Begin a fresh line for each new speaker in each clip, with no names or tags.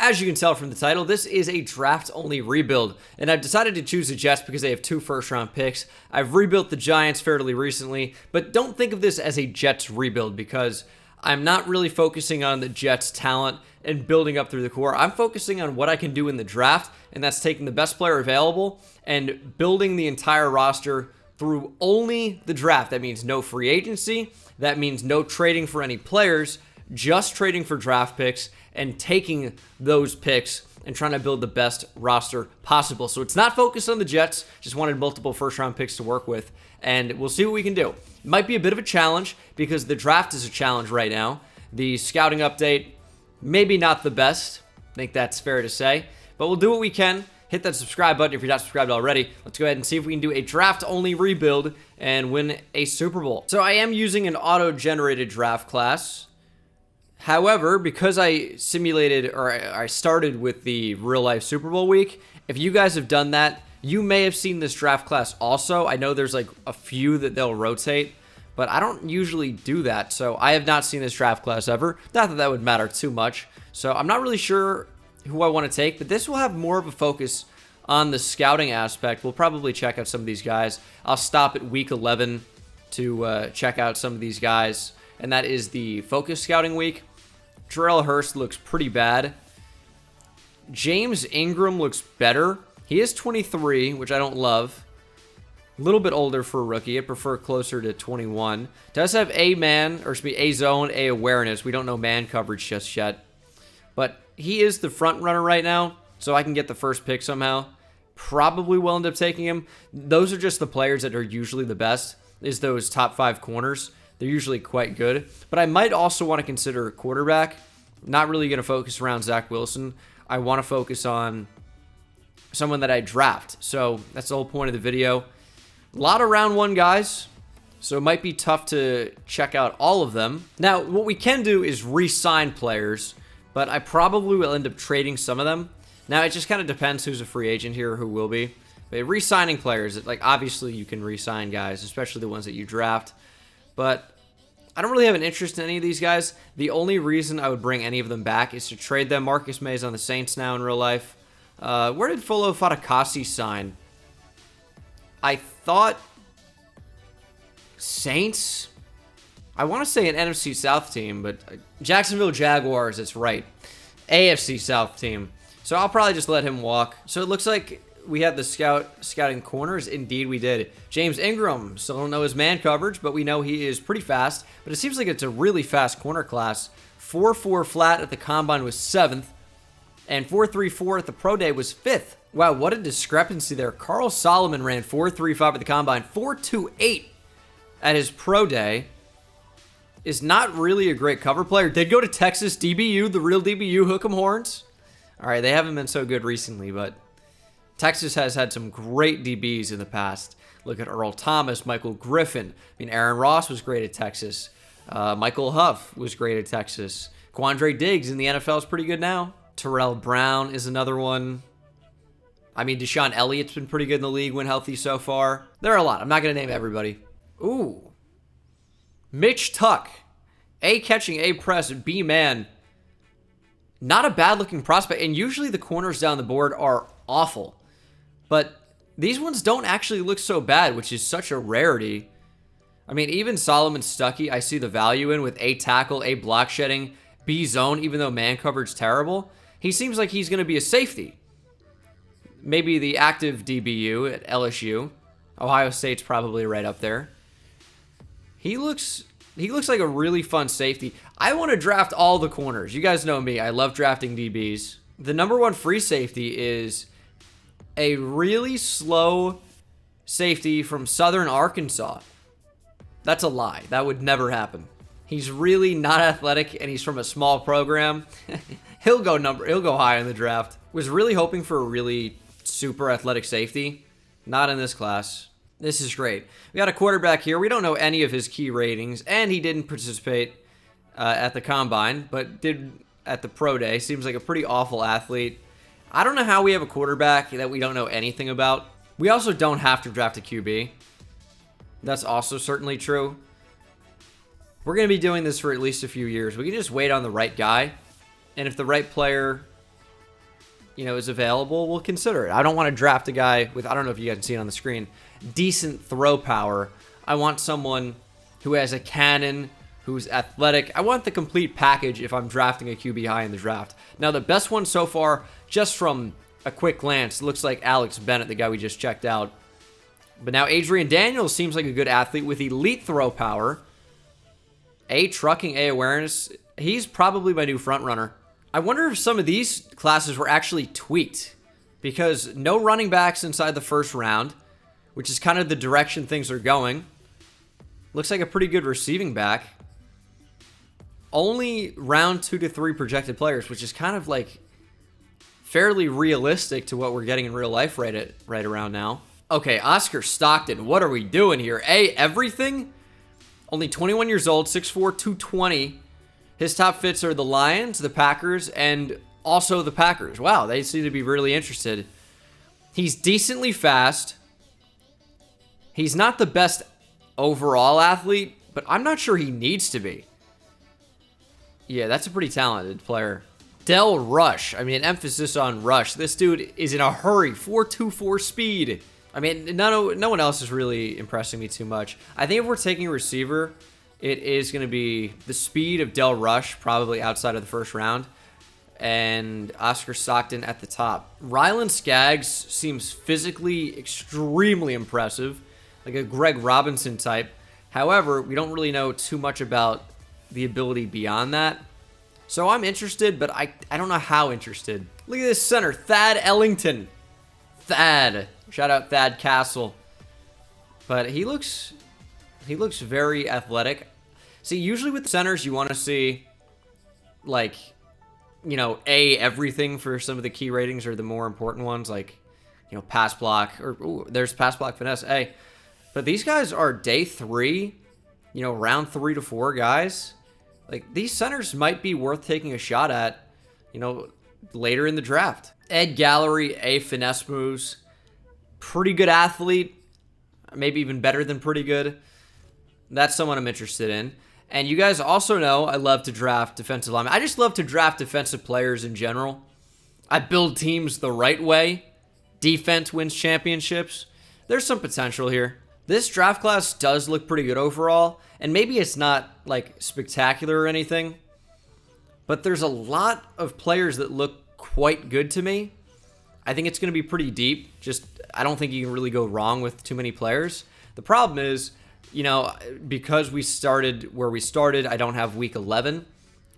As you can tell from the title, this is a draft-only rebuild, and I've decided to choose the Jets because they have 2 first-round picks. I've rebuilt the Giants fairly recently, but don't think of this as a Jets rebuild because I'm not really focusing on the Jets' talent and building up through the core. I'm focusing on what I can do in the draft, and that's taking the best player available and building the entire roster through only the draft. That means no free agency. That means no trading for any players, just trading for draft picks and taking those picks and trying to build the best roster possible. So it's not focused on the Jets, just wanted multiple first-round picks to work with, and we'll see what we can do. It might be a bit of a challenge because the draft is a challenge right now. The scouting update, maybe not the best. I think that's fair to say, but we'll do what we can. Hit that subscribe button if you're not subscribed already. Let's go ahead and see if we can do a draft-only rebuild and win a Super Bowl. So I am using an auto-generated draft class. However, because I simulated or I started with the real-life Super Bowl week, if you guys have done that, you may have seen this draft class also. I know there's like a few that they'll rotate, but I don't usually do that, so I have not seen this draft class ever. Not that that would matter too much. So I'm not really sure who I want to take, but this will have more of a focus on the scouting aspect. We'll probably check out some of these guys. I'll stop at week 11 to check out some of these guys, and that is the focus scouting week. Jarrell Hurst looks pretty bad. James Ingram looks better. He is 23, which I don't love. A little bit older for a rookie. I prefer closer to 21. Does have A zone, A awareness. We don't know man coverage just yet. But he is the front runner right now, so I can get the first pick somehow. Probably will end up taking him. Those are just the players that are usually the best, is those top 5 corners. They're usually quite good. But I might also want to consider a quarterback. Not really going to focus around Zach Wilson. I want to focus on someone that I draft. So that's the whole point of the video. A lot of round 1 guys, so it might be tough to check out all of them. Now, what we can do is re-sign players, but I probably will end up trading some of them. Now, it just kind of depends who's a free agent here or who will be. But re-signing players, like obviously you can re-sign guys, especially the ones that you draft. But I don't really have an interest in any of these guys. The only reason I would bring any of them back is to trade them. Marcus May's on the Saints now in real life. Where did Folo Fatakasi sign? I thought Saints? I want to say an NFC South team, but Jacksonville Jaguars, it's right. AFC South team. So I'll probably just let him walk. So it looks like we had the scouting corners. Indeed, we did. James Ingram, still don't know his man coverage, but we know he is pretty fast. But it seems like it's a really fast corner class. 4.4 flat at the combine was 7th, and 4.34 at the pro day was 5th. Wow, what a discrepancy there. Carl Solomon ran 4.35 at the combine, 4.28 at his pro day. Is not really a great cover player. Did go to Texas, DBU, the real DBU, hook 'em horns. All right, they haven't been so good recently, but Texas has had some great DBs in the past. Look at Earl Thomas, Michael Griffin. I mean, Aaron Ross was great at Texas. Michael Huff was great at Texas. Quandre Diggs in the NFL is pretty good now. Terrell Brown is another one. I mean, Deshaun Elliott's been pretty good in the league when healthy so far. There are a lot. I'm not going to name everybody. Ooh. Mitch Tuck. A catching, A press, B man. Not a bad-looking prospect, and usually the corners down the board are awful. But these ones don't actually look so bad, which is such a rarity. I mean, even Solomon Stuckey, I see the value in with A tackle, A block shedding, B zone, even though man coverage terrible. He seems like he's going to be a safety. Maybe the active DBU at LSU. Ohio State's probably right up there. He looks like a really fun safety. I want to draft all the corners. You guys know me. I love drafting DBs. The number 1 free safety is a really slow safety from Southern Arkansas. That's a lie. That would never happen. He's really not athletic, and he's from a small program. He'll go high in the draft. Was really hoping for a really super athletic safety. Not in this class. This is great. We got a quarterback here. We don't know any of his key ratings, and he didn't participate at the combine, but did at the pro day. Seems like a pretty awful athlete. I don't know how we have a quarterback that we don't know anything about. We also don't have to draft a QB. That's also certainly true. We're going to be doing this for at least a few years. We can just wait on the right guy, and if the right player is available, we'll consider it. I don't want to draft a guy with, I don't know if you guys can see it on the screen, decent throw power. I want someone who has a cannon, who's athletic. I want the complete package if I'm drafting a QB high in the draft. Now, the best one so far, just from a quick glance, looks like Alex Bennett, the guy we just checked out. But now Adrian Daniels seems like a good athlete with elite throw power. A, trucking, A, awareness. He's probably my new front runner. I wonder if some of these classes were actually tweaked, because no running backs inside the first round, which is kind of the direction things are going. Looks like a pretty good receiving back. Only round 2 to 3 projected players, which is kind of like fairly realistic to what we're getting in real life right around now. Okay, Oscar Stockton, what are we doing here? A, everything? Only 21 years old, 6'4", 220. His top fits are the Lions, the Packers, and also the Packers. Wow, they seem to be really interested. He's decently fast. He's not the best overall athlete, but I'm not sure he needs to be. Yeah, that's a pretty talented player. Del Rush. I mean, an emphasis on rush. This dude is in a hurry. 4.24 speed. I mean, no one else is really impressing me too much. I think if we're taking a receiver, it is going to be the speed of Del Rush, probably outside of the first round, and Oscar Stockton at the top. Ryland Skaggs seems physically extremely impressive, like a Greg Robinson type. However, we don't really know too much about the ability beyond that. So I'm interested, but I don't know how interested. Look at this center, Thad Ellington. Thad. Shout out Thad Castle. But he looks very athletic. See, usually with centers, you want to see, like, A, everything for some of the key ratings or the more important ones, like, pass block, or, ooh, there's pass block finesse, A. But these guys are day 3, round 3 to 4 guys. Like, these centers might be worth taking a shot at, later in the draft. Ed Gallery, A, finesse moves. Pretty good athlete. Maybe even better than pretty good. That's someone I'm interested in. And you guys also know I love to draft defensive linemen. I just love to draft defensive players in general. I build teams the right way. Defense wins championships. There's some potential here. This draft class does look pretty good overall. And maybe it's not, like, spectacular or anything. But there's a lot of players that look quite good to me. I think it's going to be pretty deep. I don't think you can really go wrong with too many players. The problem is, because we started where we started, I don't have week 11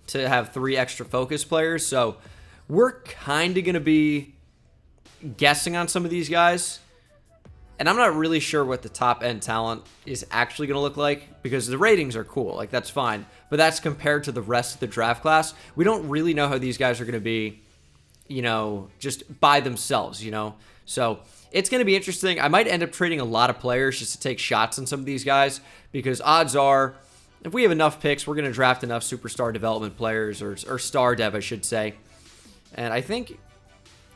to have 3 extra focus players. So we're kind of going to be guessing on some of these guys. And I'm not really sure what the top end talent is actually going to look like, because the ratings are cool. Like, that's fine. But that's compared to the rest of the draft class. We don't really know how these guys are going to be, just by themselves, So it's going to be interesting. I might end up trading a lot of players just to take shots on some of these guys, because odds are, if we have enough picks, we're going to draft enough superstar development players, or star dev, I should say. And I think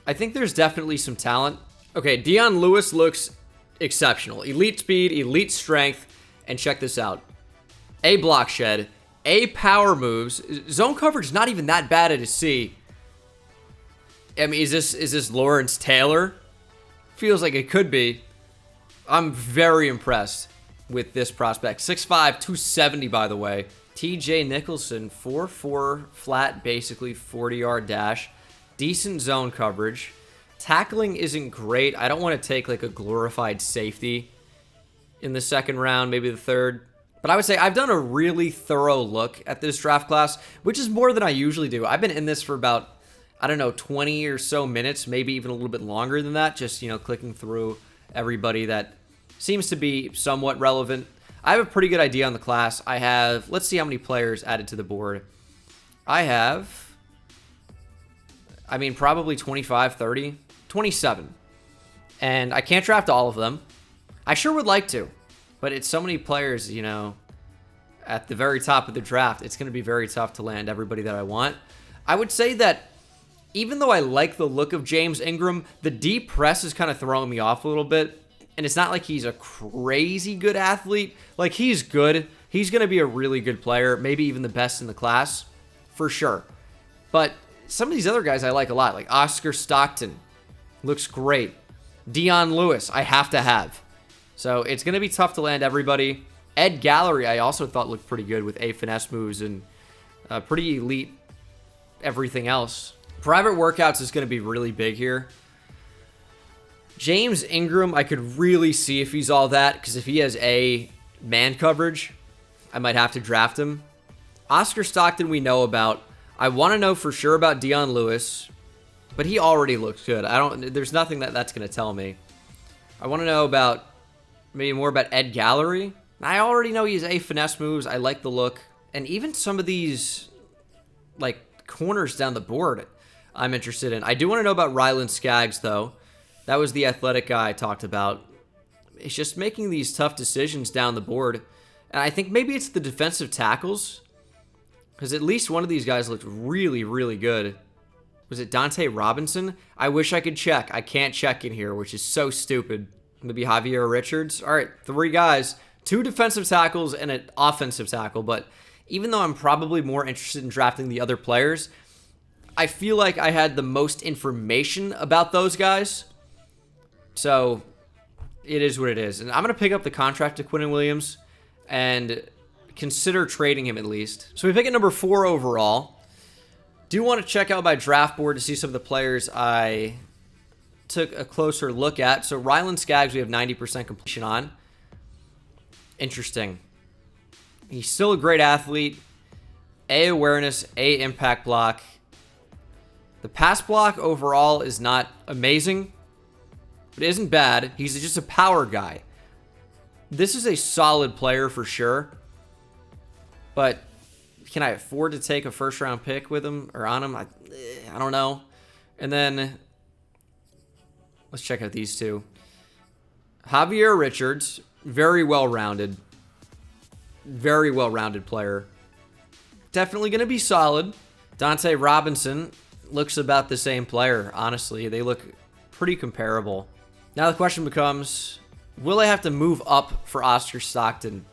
there's definitely some talent. Okay, Dion Lewis looks exceptional. Elite speed, elite strength, and check this out. A, block shed. A, power moves. Zone coverage is not even that bad at a C. I mean, is this Lawrence Taylor? Feels like it could be. I'm very impressed with this prospect. 6'5", 270, by the way. TJ Nicholson, 4'4", flat, basically 40-yard dash. Decent zone coverage. Tackling isn't great. I don't want to take like a glorified safety in the second round, maybe the third. But I would say I've done a really thorough look at this draft class, which is more than I usually do. I've been in this for about, 20 or so minutes, maybe even a little bit longer than that, just, clicking through everybody that seems to be somewhat relevant. I have a pretty good idea on the class. Let's see how many players added to the board. I have, probably 25, 30, 27. And I can't draft all of them. I sure would like to, but it's so many players, at the very top of the draft. It's going to be very tough to land everybody that I want. I would say that even though I like the look of James Ingram, the deep press is kind of throwing me off a little bit. And it's not like he's a crazy good athlete. Like, he's good. He's going to be a really good player, maybe even the best in the class, for sure. But some of these other guys I like a lot, like Oscar Stockton. Looks great. Dion Lewis, I have to have. So it's going to be tough to land everybody. Ed Gallery, I also thought looked pretty good with A finesse moves and pretty elite everything else. Private workouts is going to be really big here. James Ingram, I could really see if he's all that, because if he has A man coverage, I might have to draft him. Oscar Stockton we know about. I want to know for sure about Dion Lewis, but he already looks good. There's nothing that's going to tell me. I want to know about, maybe more about Ed Gallery. I already know he's A finesse moves. I like the look. And even some of these, like, corners down the board, I'm interested in. I do want to know about Ryland Skaggs, though. That was the athletic guy I talked about. It's just making these tough decisions down the board. And I think maybe it's the defensive tackles, because at least one of these guys looked really, really good. Was it Dante Robinson? I wish I could check. I can't check in here, which is so stupid. Maybe Javier Richards. All right, 3 guys. 2 defensive tackles and an offensive tackle. But even though I'm probably more interested in drafting the other players, I feel like I had the most information about those guys. So it is what it is. And I'm going to pick up the contract to Quinnen Williams and consider trading him at least. So we pick at number 4 overall. Do want to check out my draft board to see some of the players I took a closer look at. So Ryland Skaggs, we have 90% completion on. Interesting. He's still a great athlete. A awareness, A impact block. The pass block overall is not amazing, but it isn't bad. He's just a power guy. This is a solid player for sure, but can I afford to take a first-round pick with him or on him? I don't know. And then let's check out these 2. Javier Richards, very well-rounded player. Definitely going to be solid. Dante Robinson looks about the same player, honestly. They look pretty comparable. Now the question becomes, will I have to move up for Oscar Stockton?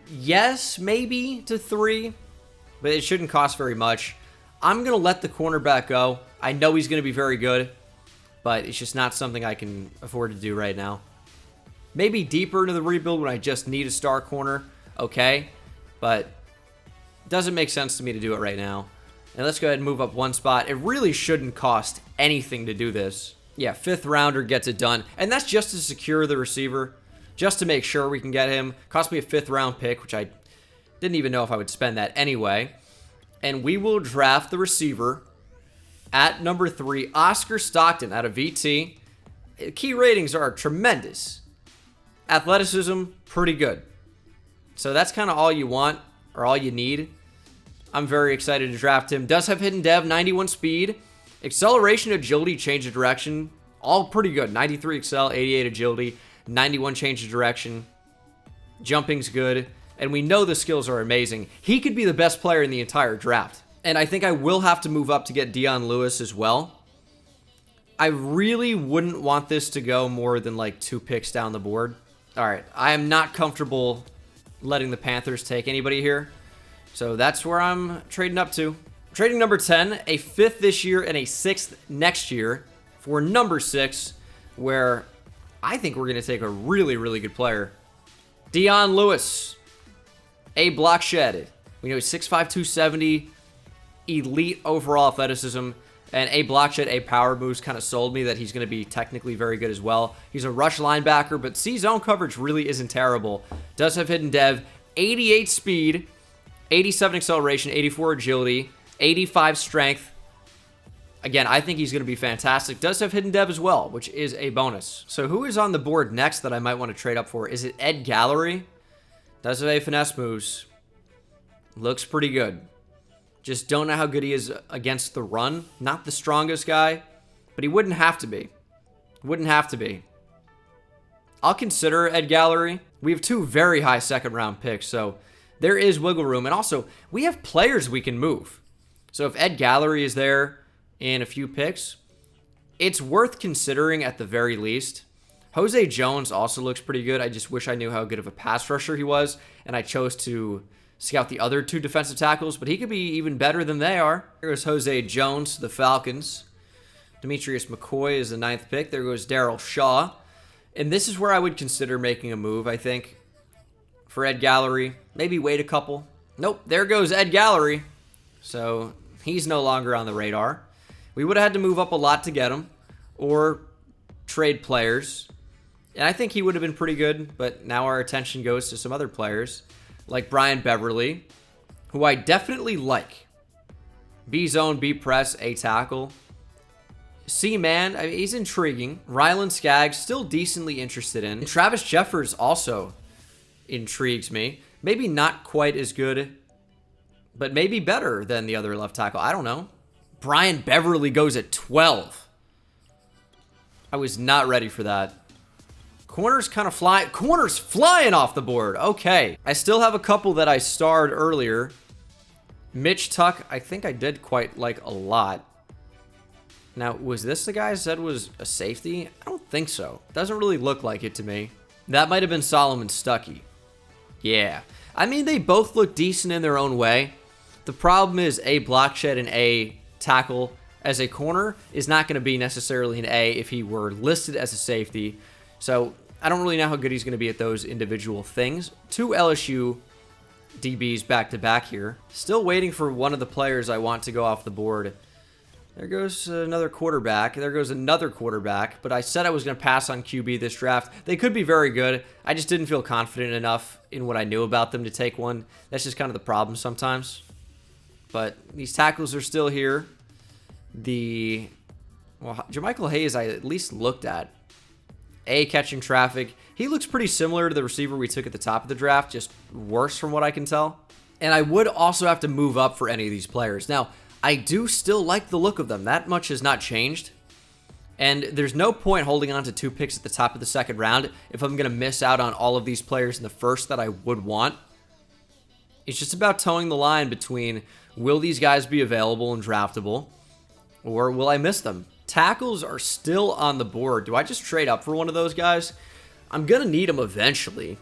Yes, maybe to 3, but it shouldn't cost very much. I'm going to let the cornerback go. I know he's going to be very good, but it's just not something I can afford to do right now. Maybe deeper into the rebuild when I just need a star corner, okay, but it doesn't make sense to me to do it right now. And let's go ahead and move up 1 spot. It really shouldn't cost anything to do this. Yeah, 5th rounder gets it done. And that's just to secure the receiver, just to make sure we can get him. Cost me a 5th round pick, which I didn't even know if I would spend that anyway. And we will draft the receiver at number 3, Oscar Stockton out of VT. Key ratings are tremendous. Athleticism, pretty good. So that's kind of all you want, or all you need. I'm very excited to draft him. Does have hidden dev, 91 speed. Acceleration, agility, change of direction, all pretty good. 93 excel, 88 agility, 91 change of direction. Jumping's good. And we know the skills are amazing. He could be the best player in the entire draft. And I think I will have to move up to get Dion Lewis as well. I really wouldn't want this to go more than like 2 picks down the board. All right, I am not comfortable letting the Panthers take anybody here. So that's where I'm trading up to. Trading number 10, a 5th this year and a 6th next year for number 6, where I think we're going to take a really, really good player. Dion Lewis, a block shed. We know he's 6'5", 270, elite overall athleticism, and a block shed, a power moves kind of sold me that he's going to be technically very good as well. He's a rush linebacker, but C-zone coverage really isn't terrible. Does have hidden dev, 88 speed, 87 acceleration, 84 agility, 85 strength. Again, I think he's going to be fantastic. Does have hidden dev as well, which is a bonus. So who is on the board next that I might want to trade up for? Is it Ed Gallery? Does have a finesse moves. Looks pretty good. Just don't know how good he is against the run. Not the strongest guy, but he wouldn't have to be. Wouldn't have to be. I'll consider Ed Gallery. We have 2 very high 2nd round picks, so there is wiggle room. And also, we have players we can move. So if Ed Gallery is there in a few picks, it's worth considering at the very least. Jose Jones also looks pretty good. I just wish I knew how good of a pass rusher he was, and I chose to scout the other 2 defensive tackles, but he could be even better than they are. There goes Jose Jones to the Falcons. Demetrius McCoy is the 9th pick. There goes Daryl Shaw. And this is where I would consider making a move, I think, for Ed Gallery. Maybe wait a couple. Nope, there goes Ed Gallery. So he's no longer on the radar. We would have had to move up a lot to get him, or trade players. And I think he would have been pretty good, but now our attention goes to some other players, like Brian Beverly, who I definitely like. B-zone, B-press, A-tackle. C-man, I mean, he's intriguing. Ryland Skaggs, still decently interested in. And Travis Jeffers also intrigues me. Maybe not quite as good, but maybe better than the other left tackle. I don't know. Brian Beverly goes at 12. I was not ready for that. Corners kind of fly. Corners flying off the board. Okay. I still have a couple that I starred earlier. Mitch Tuck, I think I did quite like a lot. Now, was this the guy I said was a safety? I don't think so. Doesn't really look like it to me. That might have been Solomon Stuckey. Yeah. I mean, they both look decent in their own way. The problem is A block shed and A tackle as a corner is not going to be necessarily an A if he were listed as a safety. So I don't really know how good he's going to be at those individual things. 2 LSU DBs back-to-back here. Still waiting for one of the players I want to go off the board. There goes another quarterback. There goes another quarterback. But I said I was going to pass on QB this draft. They could be very good. I just didn't feel confident enough in what I knew about them to take one. That's just kind of the problem sometimes. But these tackles are still here. Jermichael Hayes I at least looked at. A, catching traffic. He looks pretty similar to the receiver we took at the top of the draft, just worse from what I can tell. And I would also have to move up for any of these players. Now, I do still like the look of them. That much has not changed. And there's no point holding on to 2 picks at the top of the 2nd round if I'm going to miss out on all of these players in the first that I would want. It's just about towing the line between will these guys be available and draftable, or will I miss them? Tackles are still on the board. Do I just trade up for one of those guys? I'm going to need them eventually.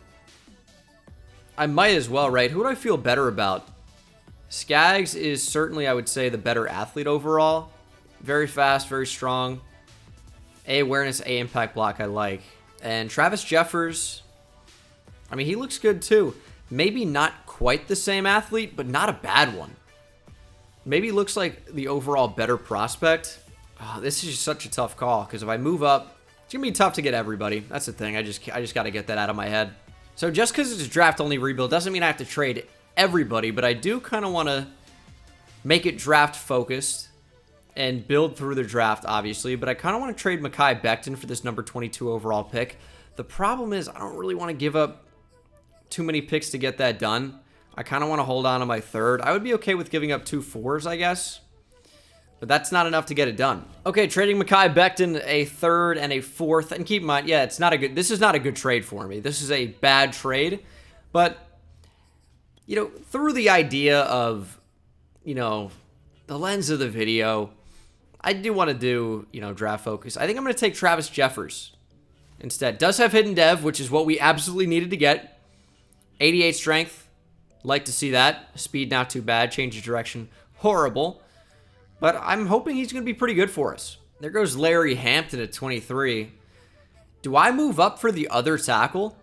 I might as well, right? Who do I feel better about? Skaggs is certainly, I would say, the better athlete overall. Very fast, very strong. A awareness, A impact block I like. And Travis Jeffers, I mean, he looks good too. Maybe not quite the same athlete, but not a bad one. Maybe looks like the overall better prospect. Oh, this is just such a tough call, because if I move up, it's going to be tough to get everybody. That's the thing. I just got to get that out of my head. So just because it's a draft-only rebuild doesn't mean I have to trade everybody, but I do kind of want to make it draft-focused and build through the draft, obviously, but I kind of want to trade Mekhi Becton for this number 22 overall pick. The problem is I don't really want to give up too many picks to get that done. I kind of want to hold on to my 3rd. I would be okay with giving up 2 4s, I guess. But that's not enough to get it done. Okay, trading Mekhi Becton a 3rd and a 4th. And keep in mind, yeah, this is not a good trade for me. This is a bad trade. But, you know, through the idea of, you know, the lens of the video, I do want to do, you know, draft focus. I think I'm going to take Travis Jeffers instead. Does have hidden dev, which is what we absolutely needed to get. 88 strength. Like to see that. Speed not too bad. Change of direction. Horrible. But I'm hoping he's going to be pretty good for us. There goes Larry Hampton at 23. Do I move up for the other tackle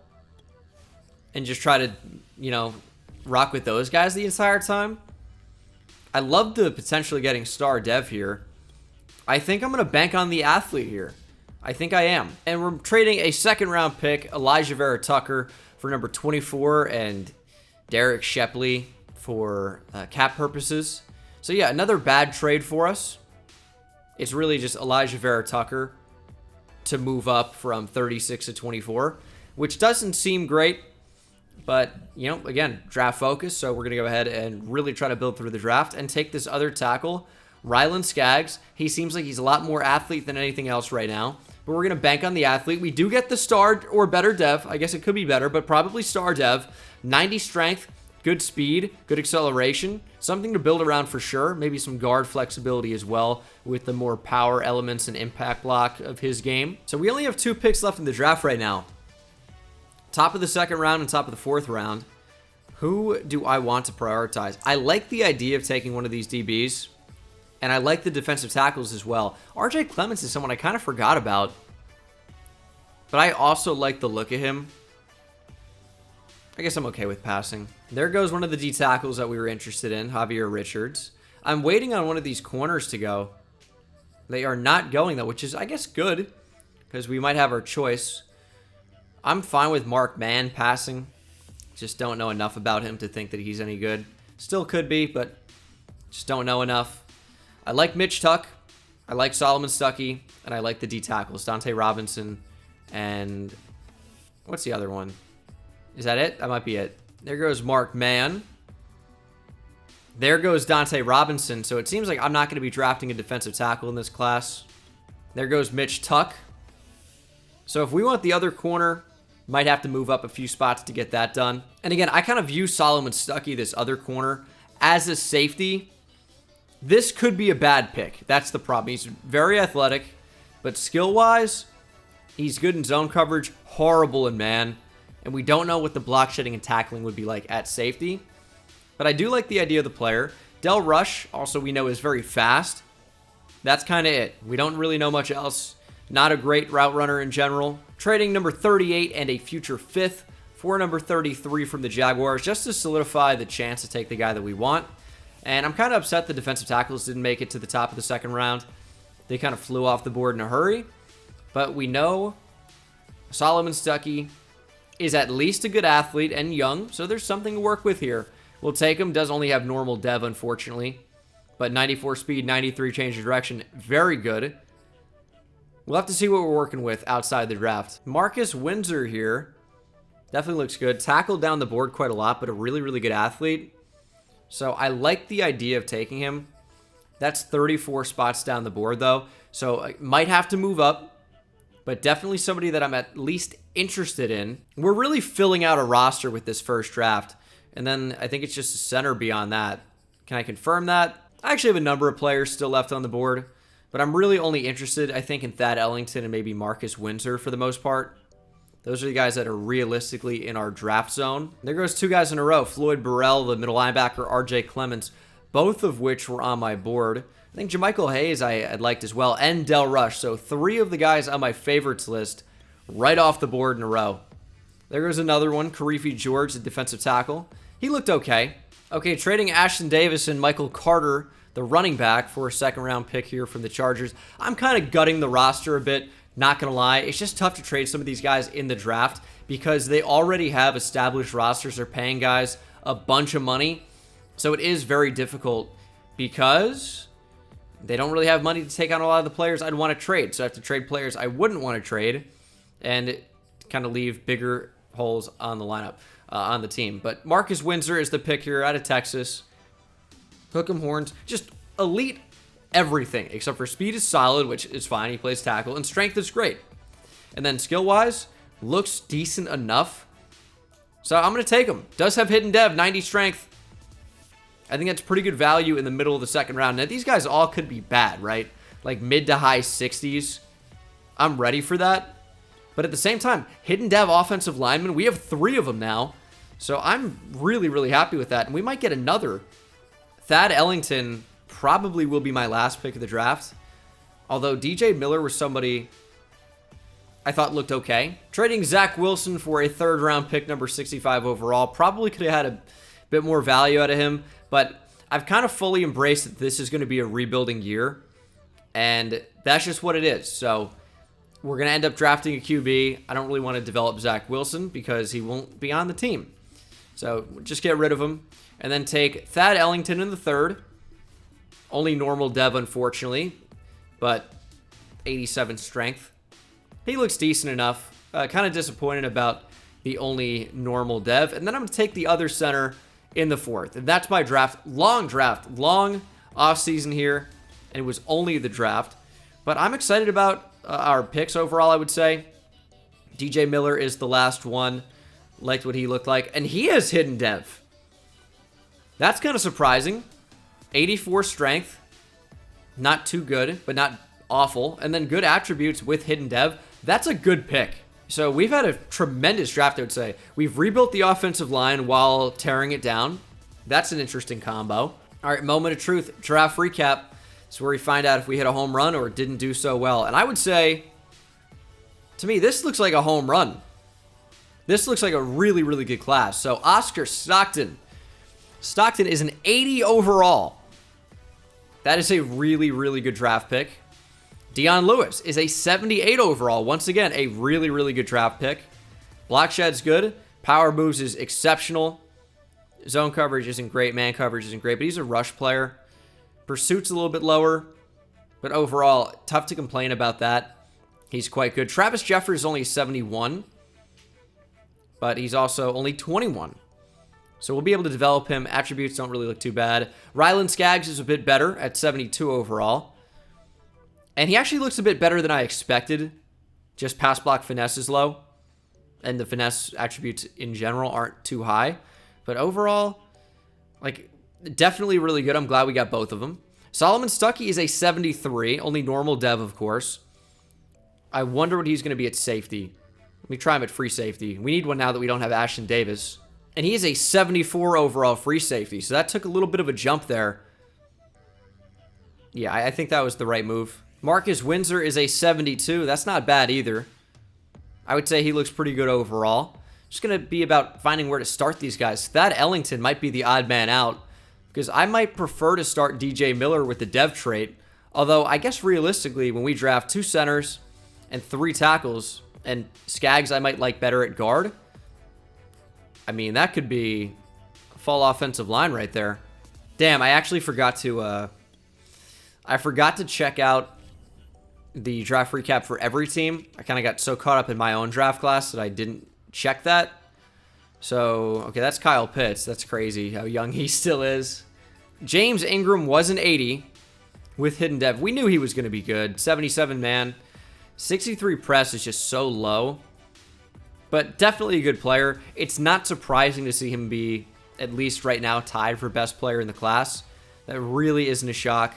and just try to, you know, rock with those guys the entire time? I love the potentially getting star dev here. I think I'm going to bank on the athlete here. I think I am. And we're trading a 2nd round pick, Elijah Vera Tucker, for number 24 and Derek Shepley for cap purposes. So yeah, another bad trade for us. It's really just Elijah Vera Tucker to move up from 36 to 24, which doesn't seem great. But, you know, again, draft focus. So we're going to go ahead and really try to build through the draft and take this other tackle, Ryland Skaggs. He seems like he's a lot more athlete than anything else right now. But we're going to bank on the athlete. We do get the star or better dev. I guess it could be better, but probably star dev. 90 strength. Good speed, good acceleration, something to build around for sure. Maybe some guard flexibility as well with the more power elements and impact block of his game. So we only have 2 picks left in the draft right now. Top of the 2nd round and top of the 4th round. Who do I want to prioritize? I like the idea of taking one of these DBs, and I like the defensive tackles as well. RJ Clements is someone I kind of forgot about, but I also like the look of him. I guess I'm okay with passing. There goes one of the D tackles that we were interested in, Javier Richards. I'm waiting on one of these corners to go. They are not going, though, which is, I guess, good, because we might have our choice. I'm fine with Mark Mann passing. Just don't know enough about him to think that he's any good. Still could be, but just don't know enough. I like Mitch Tuck. I like Solomon Stuckey. And I like the D tackles, Dante Robinson. And what's the other one? Is that it? That might be it. There goes Mark Mann. There goes Dante Robinson. So it seems like I'm not going to be drafting a defensive tackle in this class. There goes Mitch Tuck. So if we want the other corner, might have to move up a few spots to get that done. And again, I kind of view Solomon Stuckey, this other corner, as a safety. This could be a bad pick. That's the problem. He's very athletic, but skill-wise, he's good in zone coverage, horrible in man. And we don't know what the block shedding and tackling would be like at safety. But I do like the idea of the player. Del Rush, also we know, is very fast. That's kind of it. We don't really know much else. Not a great route runner in general. Trading number 38 and a future 5th for number 33 from the Jaguars, just to solidify the chance to take the guy that we want. And I'm kind of upset the defensive tackles didn't make it to the top of the second round. They kind of flew off the board in a hurry. But we know Solomon Stuckey is at least a good athlete and young, so there's something to work with here. We'll take him. Does only have normal dev, unfortunately. But 94 speed, 93 change of direction. Very good. We'll have to see what we're working with outside the draft. Marcus Windsor here. Definitely looks good. Tackled down the board quite a lot, but a really, really good athlete. So I like the idea of taking him. That's 34 spots down the board, though. So I might have to move up, but definitely somebody that I'm at least interested in. We're really filling out a roster with this first draft. And then I think it's just a center beyond that. Can I confirm that? I actually have a number of players still left on the board. But I'm really only interested, I think, in Thad Ellington and maybe Marcus Windsor for the most part. Those are the guys that are realistically in our draft zone. There goes two guys in a row. Floyd Burrell, the middle linebacker, RJ Clements, both of which were on my board. I think JaMychal Hayes I'd liked as well, and Del Rush. So 3 of the guys on my favorites list right off the board in a row. There goes another one, Karifi George, the defensive tackle. He looked okay. Okay, trading Ashton Davis and Michael Carter, the running back, for a second-round pick here from the Chargers. I'm kind of gutting the roster a bit, not going to lie. It's just tough to trade some of these guys in the draft because they already have established rosters. They're paying guys a bunch of money. So it is very difficult because they don't really have money to take on a lot of the players I'd want to trade. So I have to trade players I wouldn't want to trade and kind of leave bigger holes on the lineup, on the team. But Marcus Windsor is the pick here out of Texas. Hook 'em horns, just elite everything, except for speed is solid, which is fine. He plays tackle, and strength is great. And then skill-wise, looks decent enough. So I'm going to take him. Does have hidden dev, 90 strength. I think that's pretty good value in the middle of the second round. Now, these guys all could be bad, right? Like mid to high 60s. I'm ready for that. But at the same time, hidden dev offensive linemen, we have 3 of them now. So I'm really, really happy with that. And we might get another. Thad Ellington probably will be my last pick of the draft. Although DJ Miller was somebody I thought looked okay. Trading Zach Wilson for a third-round pick, number 65 overall. Probably could have had a bit more value out of him. But I've kind of fully embraced that this is going to be a rebuilding year. And that's just what it is. So we're going to end up drafting a QB. I don't really want to develop Zach Wilson because he won't be on the team. So just get rid of him. And then take Thad Ellington in the third. Only normal dev, unfortunately. But 87 strength. He looks decent enough. Kind of disappointed about the only normal dev. And then I'm going to take the other center in the 4th. And that's my draft. Long offseason here. And it was only the draft. But I'm excited about our picks overall, I would say. DJ Miller is the last one. Liked what he looked like. And he has hidden dev. That's kind of surprising. 84 strength. Not too good, but not awful. And then good attributes with hidden dev. That's a good pick. So we've had a tremendous draft, I would say. We've rebuilt the offensive line while tearing it down. That's an interesting combo. All right, moment of truth, draft recap. It's where we find out if we hit a home run or didn't do so well. And I would say, to me, this looks like a home run. This looks like a really, really good class. So Oscar Stockton. Stockton is an 80 overall. That is a really, really good draft pick. Dion Lewis is a 78 overall. Once again, a really, really good draft pick. Block shed's good. Power moves is exceptional. Zone coverage isn't great. Man coverage isn't great, but he's a rush player. Pursuit's a little bit lower, but overall, tough to complain about that. He's quite good. Travis Jeffers is only 71, but he's also only 21. So we'll be able to develop him. Attributes don't really look too bad. Rylan Skaggs is a bit better at 72 overall. And he actually looks a bit better than I expected. Just pass block finesse is low. And the finesse attributes in general aren't too high. But overall, like, definitely really good. I'm glad we got both of them. Solomon Stuckey is a 73. Only normal dev, of course. I wonder what he's going to be at safety. Let me try him at free safety. We need one now that we don't have Ashton Davis. And he is a 74 overall free safety. So that took a little bit of a jump there. Yeah, I think that was the right move. Marcus Windsor is a 72. That's not bad either. I would say he looks pretty good overall. Just going to be about finding where to start these guys. Thad Ellington might be the odd man out, because I might prefer to start DJ Miller with the dev trait. Although, I guess realistically, when we draft 2 centers and 3 tackles, and Skaggs I might like better at guard, I mean, that could be a full offensive line right there. Damn, I actually forgot to check out the draft recap for every team. I kind of got so caught up in my own draft class that I didn't check that. So, okay, that's Kyle Pitts. That's crazy how young he still is. James Ingram was an 80 with hidden dev. We knew he was going to be good. 77 man. 63 press is just so low. But definitely a good player. It's not surprising to see him be, at least right now, tied for best player in the class. That really isn't a shock.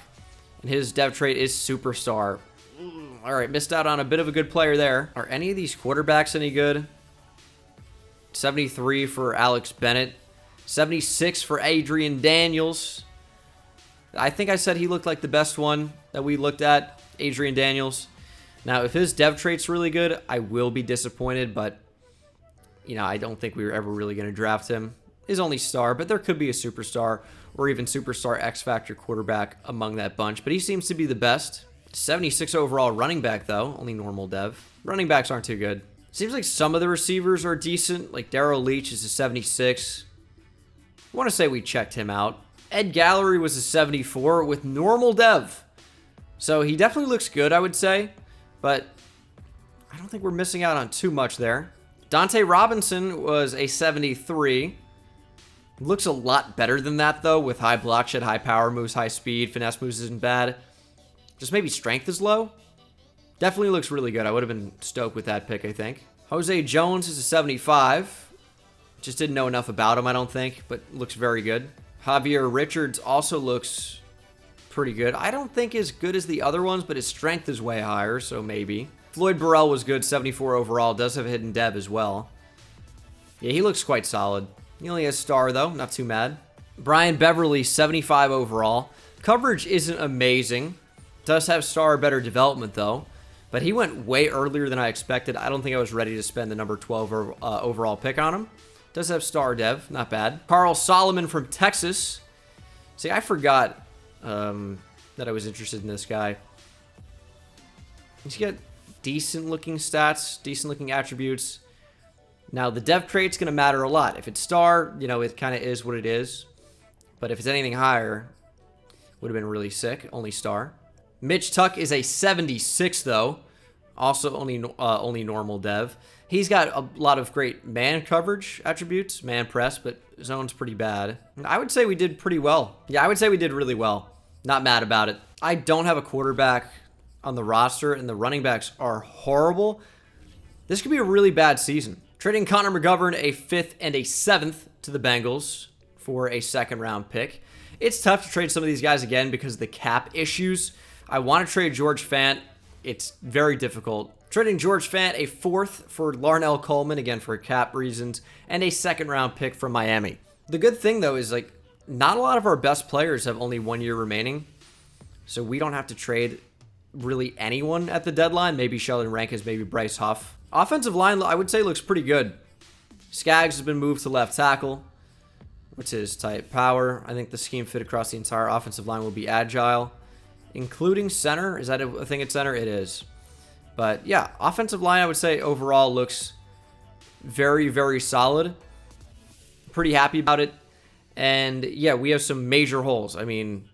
And his dev trait is superstar. All right, missed out on a bit of a good player there. Are any of these quarterbacks any good? 73 for Alex Bennett. 76 for Adrian Daniels. I think I said he looked like the best one that we looked at, Adrian Daniels. Now, if his dev trait's really good, I will be disappointed, but, you know, I don't think we were ever really going to draft him. His only star, but there could be a superstar or even superstar X-Factor quarterback among that bunch, but he seems to be the best. 76 overall running back, though. Only normal dev. Running backs aren't too good. Seems like some of the receivers are decent. Like Darrell Leach is a 76. I want to say we checked him out. Ed Gallery was a 74 with normal dev. So he definitely looks good, I would say. But I don't think we're missing out on too much there. Dante Robinson was a 73. Looks a lot better than that, though, with high block shed, high power moves, high speed. Finesse moves isn't bad. Just maybe strength is low. Definitely looks really good. I would have been stoked with that pick, I think. Jose Jones is a 75. Just didn't know enough about him, I don't think, but looks very good. Javier Richards also looks pretty good. I don't think as good as the other ones, but his strength is way higher, so maybe. Floyd Burrell was good, 74 overall. Does have a hidden dev as well. Yeah, he looks quite solid. He only has star, though. Not too mad. Brian Beverly, 75 overall. Coverage isn't amazing. Does have star, better development, though. But he went way earlier than I expected. I don't think I was ready to spend the number 12 overall pick on him. Does have star dev. Not bad. Carl Solomon from Texas. See, I forgot that I was interested in this guy. He's got decent-looking stats, decent-looking attributes. Now, the dev trait's going to matter a lot. If it's star, you know, it kind of is what it is. But if it's anything higher, would have been really sick. Only star. Mitch Tuck is a 76, though. Also only normal dev. He's got a lot of great man coverage attributes, man press, but zone's pretty bad. I would say we did pretty well. Yeah, I would say we did really well. Not mad about it. I don't have a quarterback on the roster, and the running backs are horrible. This could be a really bad season. Trading Connor McGovern a 5th and a 7th to the Bengals for a 2nd-round pick. It's tough to trade some of these guys again because of the cap issues. I want to trade George Fant. It's very difficult. Trading George Fant a 4th for Larnell Coleman, again for cap reasons, and a 2nd round pick from Miami. The good thing, though, is like not a lot of our best players have only 1 year remaining, so we don't have to trade really anyone at the deadline. Maybe Sheldon Rankins, maybe Bryce Huff. Offensive line, I would say, looks pretty good. Skaggs has been moved to left tackle. What's his type? Power. I think the scheme fit across the entire offensive line will be agile, including center. Is that a thing at center? It is. But yeah, offensive line, I would say overall looks very, very solid. Pretty happy about it. And yeah, we have some major holes. I mean,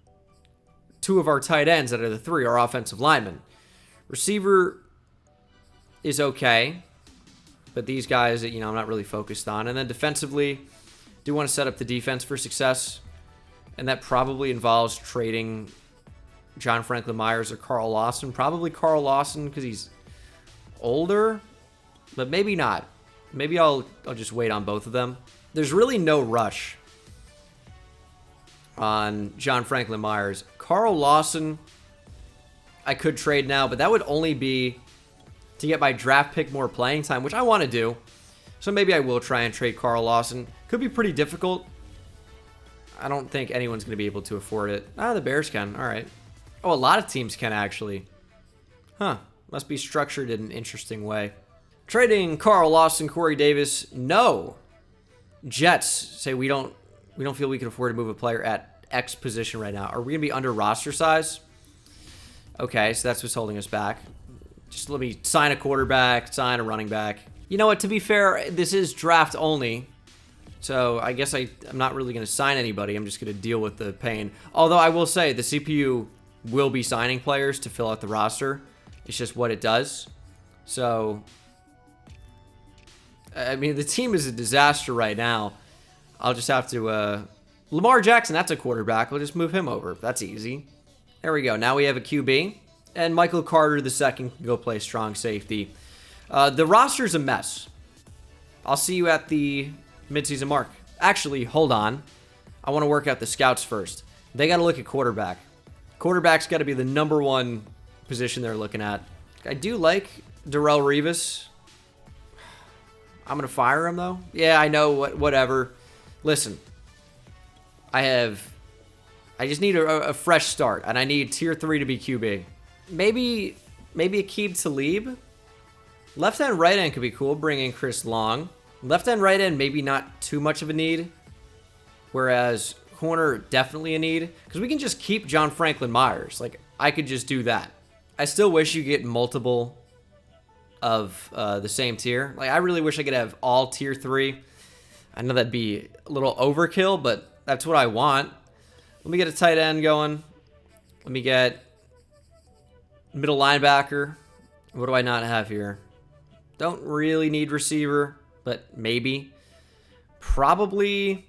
2 of our tight ends out of the 3 are offensive linemen. Receiver is okay, but these guys, I'm not really focused on. And then defensively, do want to set up the defense for success, and that probably involves trading John Franklin Myers or Carl Lawson. Probably Carl Lawson because he's older, but maybe not. Maybe I'll just wait on both of them. There's really no rush on John Franklin Myers. Carl Lawson, I could trade now, but that would only be to get my draft pick more playing time, which I want to do. So maybe I will try and trade Carl Lawson. Could be pretty difficult. I don't think anyone's going to be able to afford it. The Bears can. All right. Oh, a lot of teams can, actually. Huh. Must be structured in an interesting way. Trading Carl Lawson, Corey Davis. No. Jets say we don't feel we can afford to move a player at X position right now. Are we going to be under roster size? Okay, so that's what's holding us back. Just let me sign a quarterback, sign a running back. You know what? To be fair, this is draft only. So I guess I'm not really going to sign anybody. I'm just going to deal with the pain. Although I will say the CPU will be signing players to fill out the roster. It's just what it does. So, I mean, the team is a disaster right now. I'll just have to... Lamar Jackson, that's a quarterback. We'll just move him over. That's easy. There we go. Now we have a QB. And Michael Carter II can go play strong safety. The roster's a mess. I'll see you at the midseason mark. Actually, hold on. I want to work out the scouts first. They got to look at quarterback. Quarterback's got to be the #1 position they're looking at. I do like Darrelle Revis. I'm going to fire him, though. Yeah, I know. Whatever. Listen. I just need a fresh start, and I need Tier 3 to be QB. Maybe Aqib Talib. Left end, right end could be cool. Bring in Chris Long. Left end, right end, maybe not too much of a need. Whereas corner, definitely a need. Because we can just keep John Franklin Myers. Like, I could just do that. I still wish you could get multiple of the same tier. Like, I really wish I could have all Tier 3. I know that'd be a little overkill, but that's what I want. Let me get a tight end going. Let me get middle linebacker. What do I not have here? Don't really need receiver, but maybe. Probably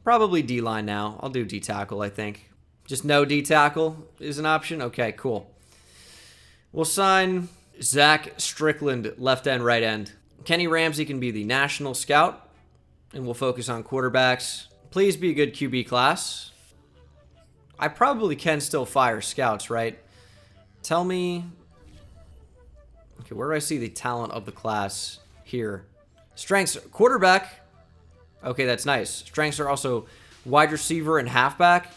D-line now. I'll do D-tackle, I think. Just no D-tackle is an option? Okay, cool. We'll sign Zach Strickland, left end, right end. Kenny Ramsey can be the national scout, and we'll focus on quarterbacks. Please be a good QB class. I probably can still fire scouts, right? Tell me... Okay, where do I see the talent of the class? Here. Strengths, quarterback. Okay, that's nice. Strengths are also wide receiver and halfback.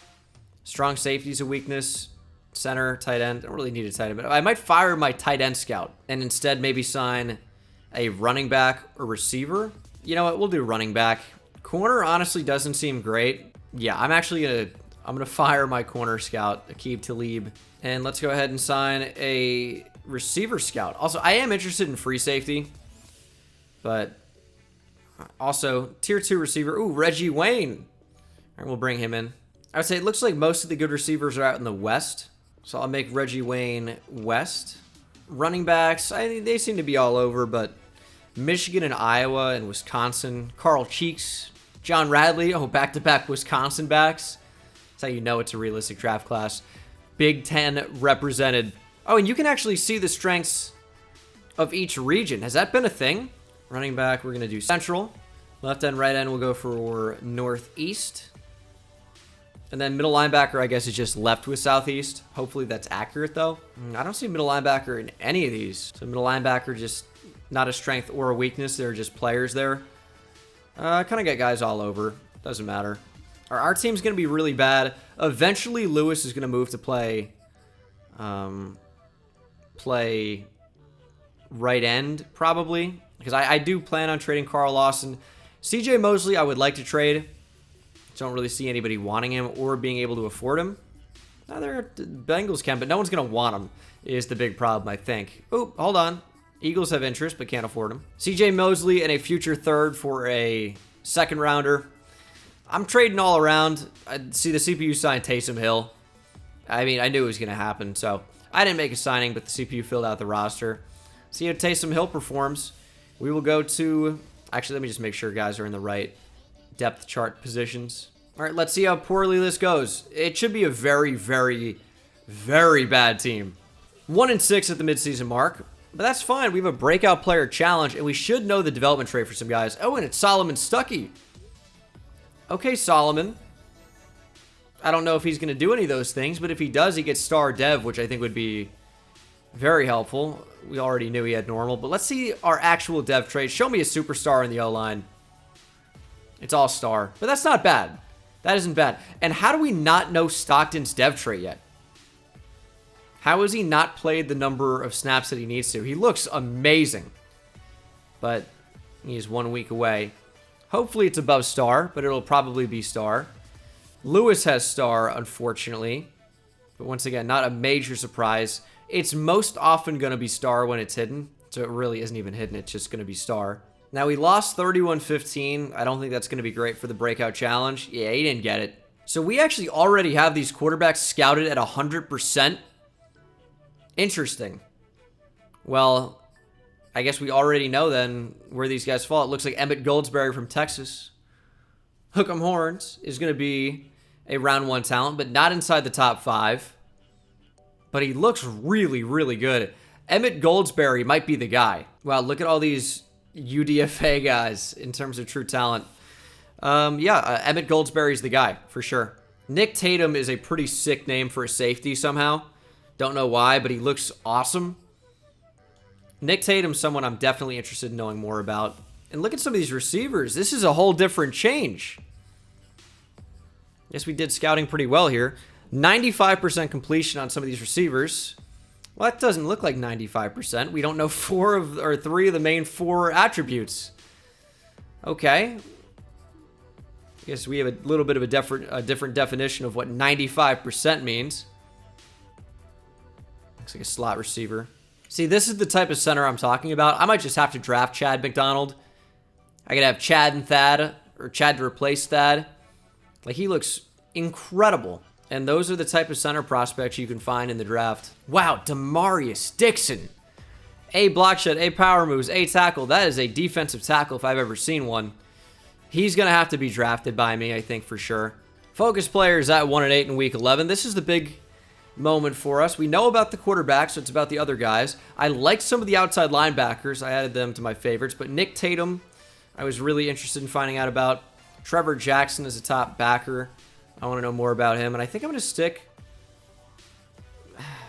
Strong safety is a weakness. Center, tight end. I don't really need a tight end, but I might fire my tight end scout and instead maybe sign a running back or receiver. You know what? We'll do running back. Corner honestly doesn't seem great. Yeah, I'm gonna fire my corner scout, Aqib Talib, and let's go ahead and sign a receiver scout. Also, I am interested in free safety, but also Tier 2 receiver. Ooh, Reggie Wayne. All right, we'll bring him in. I would say it looks like most of the good receivers are out in the West, so I'll make Reggie Wayne West. Running backs, they seem to be all over, but Michigan and Iowa and Wisconsin. Carl Cheeks, John Radley. Oh, back-to-back Wisconsin backs. That's how you know it's a realistic draft class. Big Ten represented. Oh, and you can actually see the strengths of each region. Has that been a thing? Running back, we're going to do Central. Left end, right end, we'll go for Northeast. And then middle linebacker, I guess, is just left with Southeast. Hopefully that's accurate, though. I don't see middle linebacker in any of these. So middle linebacker, just not a strength or a weakness. They're just players there. Kind of get guys all over. Doesn't matter. Our team's going to be really bad. Eventually, Lewis is going to move to play right end, probably. Because I do plan on trading Carl Lawson. CJ Mosley, I would like to trade. Don't really see anybody wanting him or being able to afford him. Now, the Bengals can, but no one's going to want him is the big problem, I think. Oh, hold on. Eagles have interest, but can't afford him. CJ Mosley and a future third for a second rounder. I'm trading all around. I see the CPU signed Taysom Hill. I mean, I knew it was going to happen, so I didn't make a signing, but the CPU filled out the roster. See how Taysom Hill performs. We will go to... Actually, let me just make sure guys are in the right depth chart positions. All right, let's see how poorly this goes. It should be a very, very, very bad team. 1-6 at the midseason mark, but that's fine. We have a breakout player challenge, and we should know the development trait for some guys. Oh, and it's Solomon Stuckey. Okay, Solomon. I don't know if he's going to do any of those things, but if he does, he gets star dev, which I think would be very helpful. We already knew he had normal, but let's see our actual dev trait. Show me a superstar in the O-line. It's all star, but that's not bad. That isn't bad. And how do we not know Stockton's dev trait yet? How has he not played the number of snaps that he needs to? He looks amazing, but he's 1 week away. Hopefully it's above star, but it'll probably be star. Lewis has star, unfortunately, but once again, not a major surprise. It's most often going to be star when it's hidden, so it really isn't even hidden. It's just going to be star. Now, we lost 31-15. I don't think that's going to be great for the breakout challenge. Yeah, he didn't get it. So we actually already have these quarterbacks scouted at 100%. Interesting. Well, I guess we already know then where these guys fall. It looks like Emmett Goldsberry from Texas. Hook 'em Horns is going to be a round 1 talent, but not inside the top 5. But he looks really, really good. Emmett Goldsberry might be the guy. Wow, look at all these UDFA guys in terms of true talent. Emmett Goldsberry's the guy, for sure. Nick Tatum is a pretty sick name for a safety somehow. Don't know why, but he looks awesome. Nick Tatum's someone I'm definitely interested in knowing more about. And look at some of these receivers. This is a whole different change. Guess we did scouting pretty well here. 95% completion on some of these receivers. Well, that doesn't look like 95%. We don't know 3 of the main 4 attributes. Okay. I guess we have a little bit of a different definition of what 95% means. Looks like a slot receiver. See, this is the type of center I'm talking about. I might just have to draft Chad McDonald. I could have Chad and Thad, or Chad to replace Thad. Like, he looks incredible. And those are the type of center prospects you can find in the draft. Wow, Demarius Dixon. A block shed, A power moves, A tackle. That is a defensive tackle if I've ever seen one. He's going to have to be drafted by me, I think, for sure. Focus players at 1-8 in week 11. This is the big moment for us. We know about the quarterback, so it's about the other guys. I like some of the outside linebackers. I added them to my favorites. But Nick Tatum, I was really interested in finding out about. Trevor Jackson is a top backer. I want to know more about him. And I think I'm going to stick...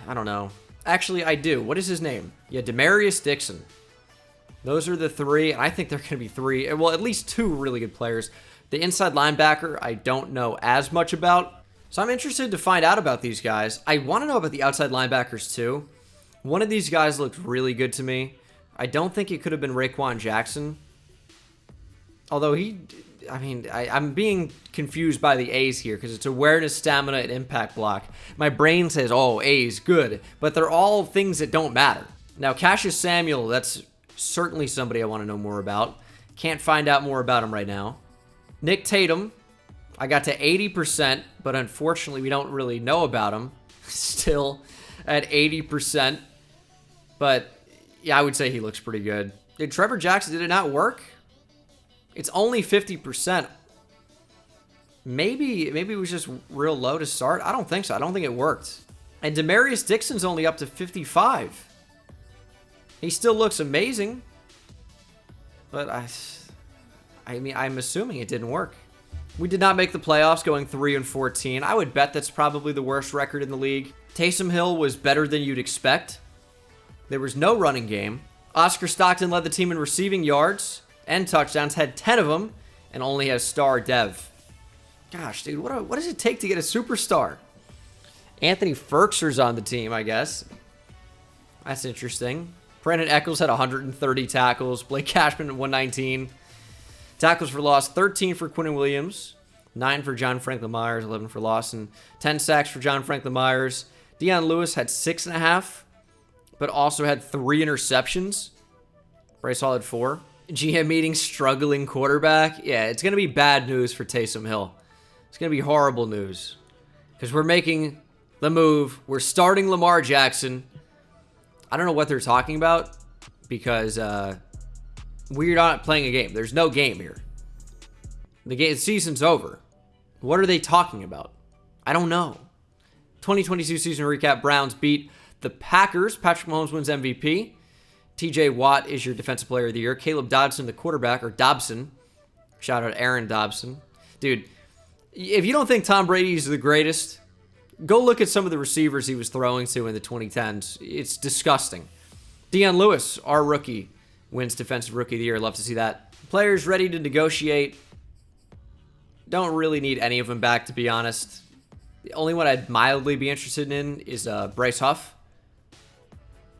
I don't know. Actually, I do. What is his name? Yeah, Demarius Dixon. Those are the 3. And I think they're going to be 3. Well, at least 2 really good players. The inside linebacker, I don't know as much about. So I'm interested to find out about these guys. I want to know about the outside linebackers too. One of these guys looked really good to me. I don't think it could have been Raekwon Jackson. Although I'm being confused by the A's here because it's awareness, stamina, and impact block. My brain says, oh, A's, good. But they're all things that don't matter. Now, Cassius Samuel, that's certainly somebody I want to know more about. Can't find out more about him right now. Nick Tatum, I got to 80%, but unfortunately we don't really know about him. Still at 80%. But yeah, I would say he looks pretty good. Did Trevor Jackson, did it not work? It's only 50%. Maybe it was just real low to start. I don't think so. I don't think it worked. And Demarius Dixon's only up to 55. He still looks amazing. But I'm assuming it didn't work. We did not make the playoffs, going 3-14. I would bet that's probably the worst record in the league. Taysom Hill was better than you'd expect. There was no running game. Oscar Stockton led the team in receiving yards and touchdowns, had 10 of them, and only has star Dev. Gosh, dude, what does it take to get a superstar? Anthony Ferkser's on the team, I guess. That's interesting. Brandon Eccles had 130 tackles. Blake Cashman at 119. Tackles for loss, 13 for Quinnen Williams, 9 for John Franklin Myers, 11 for Lawson, 10 sacks for John Franklin Myers. Deion Lewis had 6.5, but also had 3 interceptions. Bryce Hall had 4. GM meeting, struggling quarterback. Yeah, it's going to be bad news for Taysom Hill. It's going to be horrible news because we're making the move. We're starting Lamar Jackson. I don't know what they're talking about because we're not playing a game. There's no game here. The season's over. What are they talking about? I don't know. 2022 season recap. Browns beat the Packers. Patrick Mahomes wins MVP. TJ Watt is your defensive player of the year. Caleb Dodson, the quarterback, or Dobson. Shout out Aaron Dobson. Dude, if you don't think Tom Brady is the greatest, go look at some of the receivers he was throwing to in the 2010s. It's disgusting. Deion Lewis, our rookie, wins Defensive Rookie of the Year. Love to see that. Players ready to negotiate. Don't really need any of them back, to be honest. The only one I'd mildly be interested in is Bryce Huff.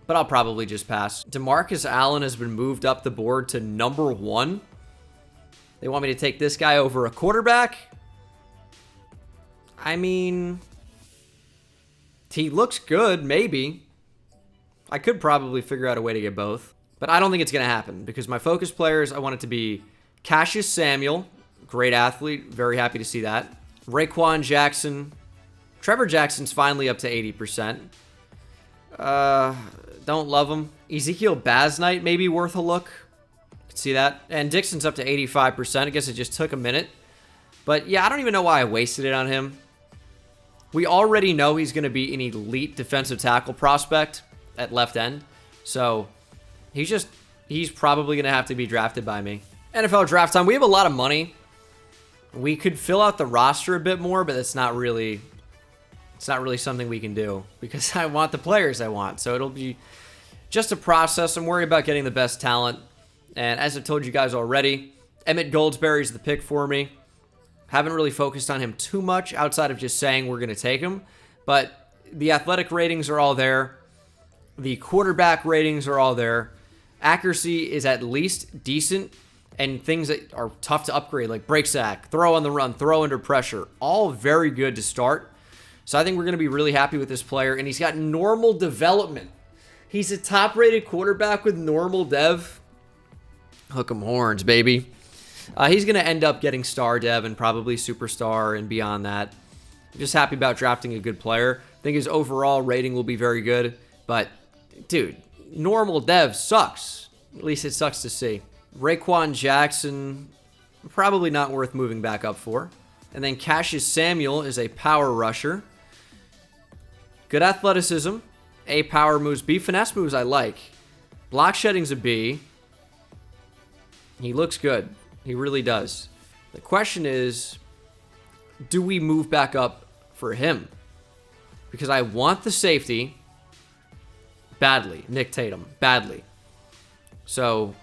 But I'll probably just pass. DeMarcus Allen has been moved up the board to number 1. They want me to take this guy over a quarterback? I mean, he looks good, maybe. I could probably figure out a way to get both. But I don't think it's going to happen because my focus players, I want it to be Cassius Samuel, great athlete, very happy to see that. Raekwon Jackson. Trevor Jackson's finally up to 80%. Don't love him. Ezekiel Basnight may be worth a look. Can see that. And Dixon's up to 85%. I guess it just took a minute. But yeah, I don't even know why I wasted it on him. We already know he's going to be an elite defensive tackle prospect at left end. So he's probably going to have to be drafted by me. NFL draft time. We have a lot of money. We could fill out the roster a bit more, but it's not really something we can do because I want the players I want. So it'll be just a process. I'm worried about getting the best talent. And as I've told you guys already, Emmett Goldsberry's the pick for me. Haven't really focused on him too much outside of just saying we're going to take him. But the athletic ratings are all there. The quarterback ratings are all there. Accuracy is at least decent. And things that are tough to upgrade, like break sack, throw on the run, throw under pressure, all very good to start. So I think we're going to be really happy with this player. And he's got normal development. He's a top-rated quarterback with normal dev. Hook 'em horns, baby. He's going to end up getting star dev and probably superstar and beyond that. I'm just happy about drafting a good player. I think his overall rating will be very good. But, dude, normal dev sucks. At least it sucks to see. Raekwon Jackson, probably not worth moving back up for. And then Cassius Samuel is a power rusher. Good athleticism. A power moves. B finesse moves I like. Block shedding's a B. He looks good. He really does. The question is, do we move back up for him? Because I want the safety badly. Nick Tatum, badly. So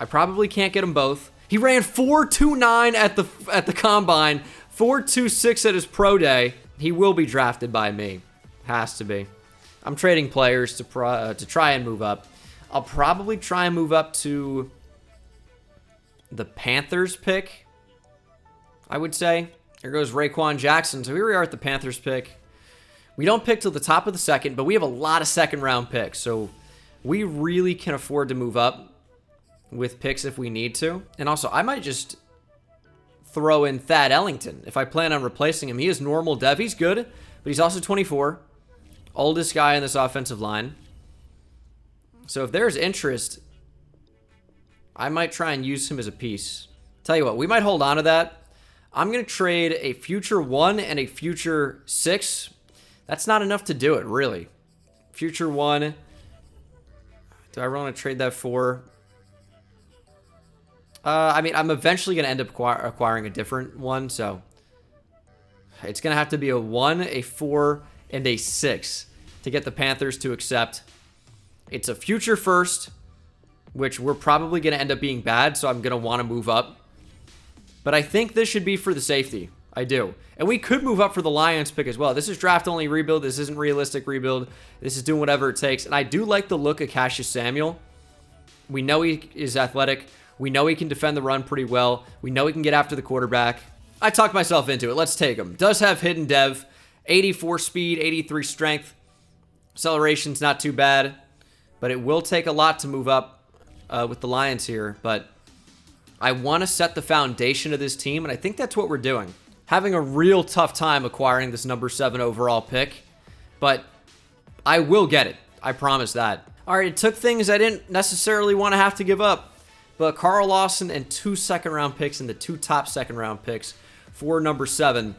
I probably can't get them both. He ran 4.29 at the combine, 4.26 at his pro day. He will be drafted by me. Has to be. I'm trading players to try and move up. I'll probably try and move up to the Panthers pick, I would say. Here goes Raekwon Jackson. So here we are at the Panthers pick. We don't pick till the top of the second, but we have a lot of second-round picks. So we really can afford to move up with picks if we need to. And also, I might just throw in Thad Ellington if I plan on replacing him. He is normal dev. He's good, but he's also 24. Oldest guy in this offensive line. So if there's interest, I might try and use him as a piece. Tell you what, we might hold on to that. I'm going to trade a future 1 and a future 6. That's not enough to do it, really. Future 1. Do I want to trade that for? I mean, I'm eventually going to end up acquiring a different one, so it's going to have to be a 1, a 4, and a 6 to get the Panthers to accept. It's a future first, which we're probably going to end up being bad, so I'm going to want to move up. But I think this should be for the safety. I do. And we could move up for the Lions pick as well. This is draft-only rebuild. This isn't realistic rebuild. This is doing whatever it takes. And I do like the look of Cassius Samuel. We know he is athletic. We know he can defend the run pretty well. We know he can get after the quarterback. I talked myself into it. Let's take him. Does have hidden dev. 84 speed, 83 strength. Acceleration's not too bad. But it will take a lot to move up with the Lions here. But I want to set the foundation of this team, and I think that's what we're doing. Having a real tough time acquiring this number 7 overall pick, but I will get it. I promise that. All right, it took things I didn't necessarily want to have to give up, but Carl Lawson and 2 second-round picks and the 2 top second-round picks for number 7.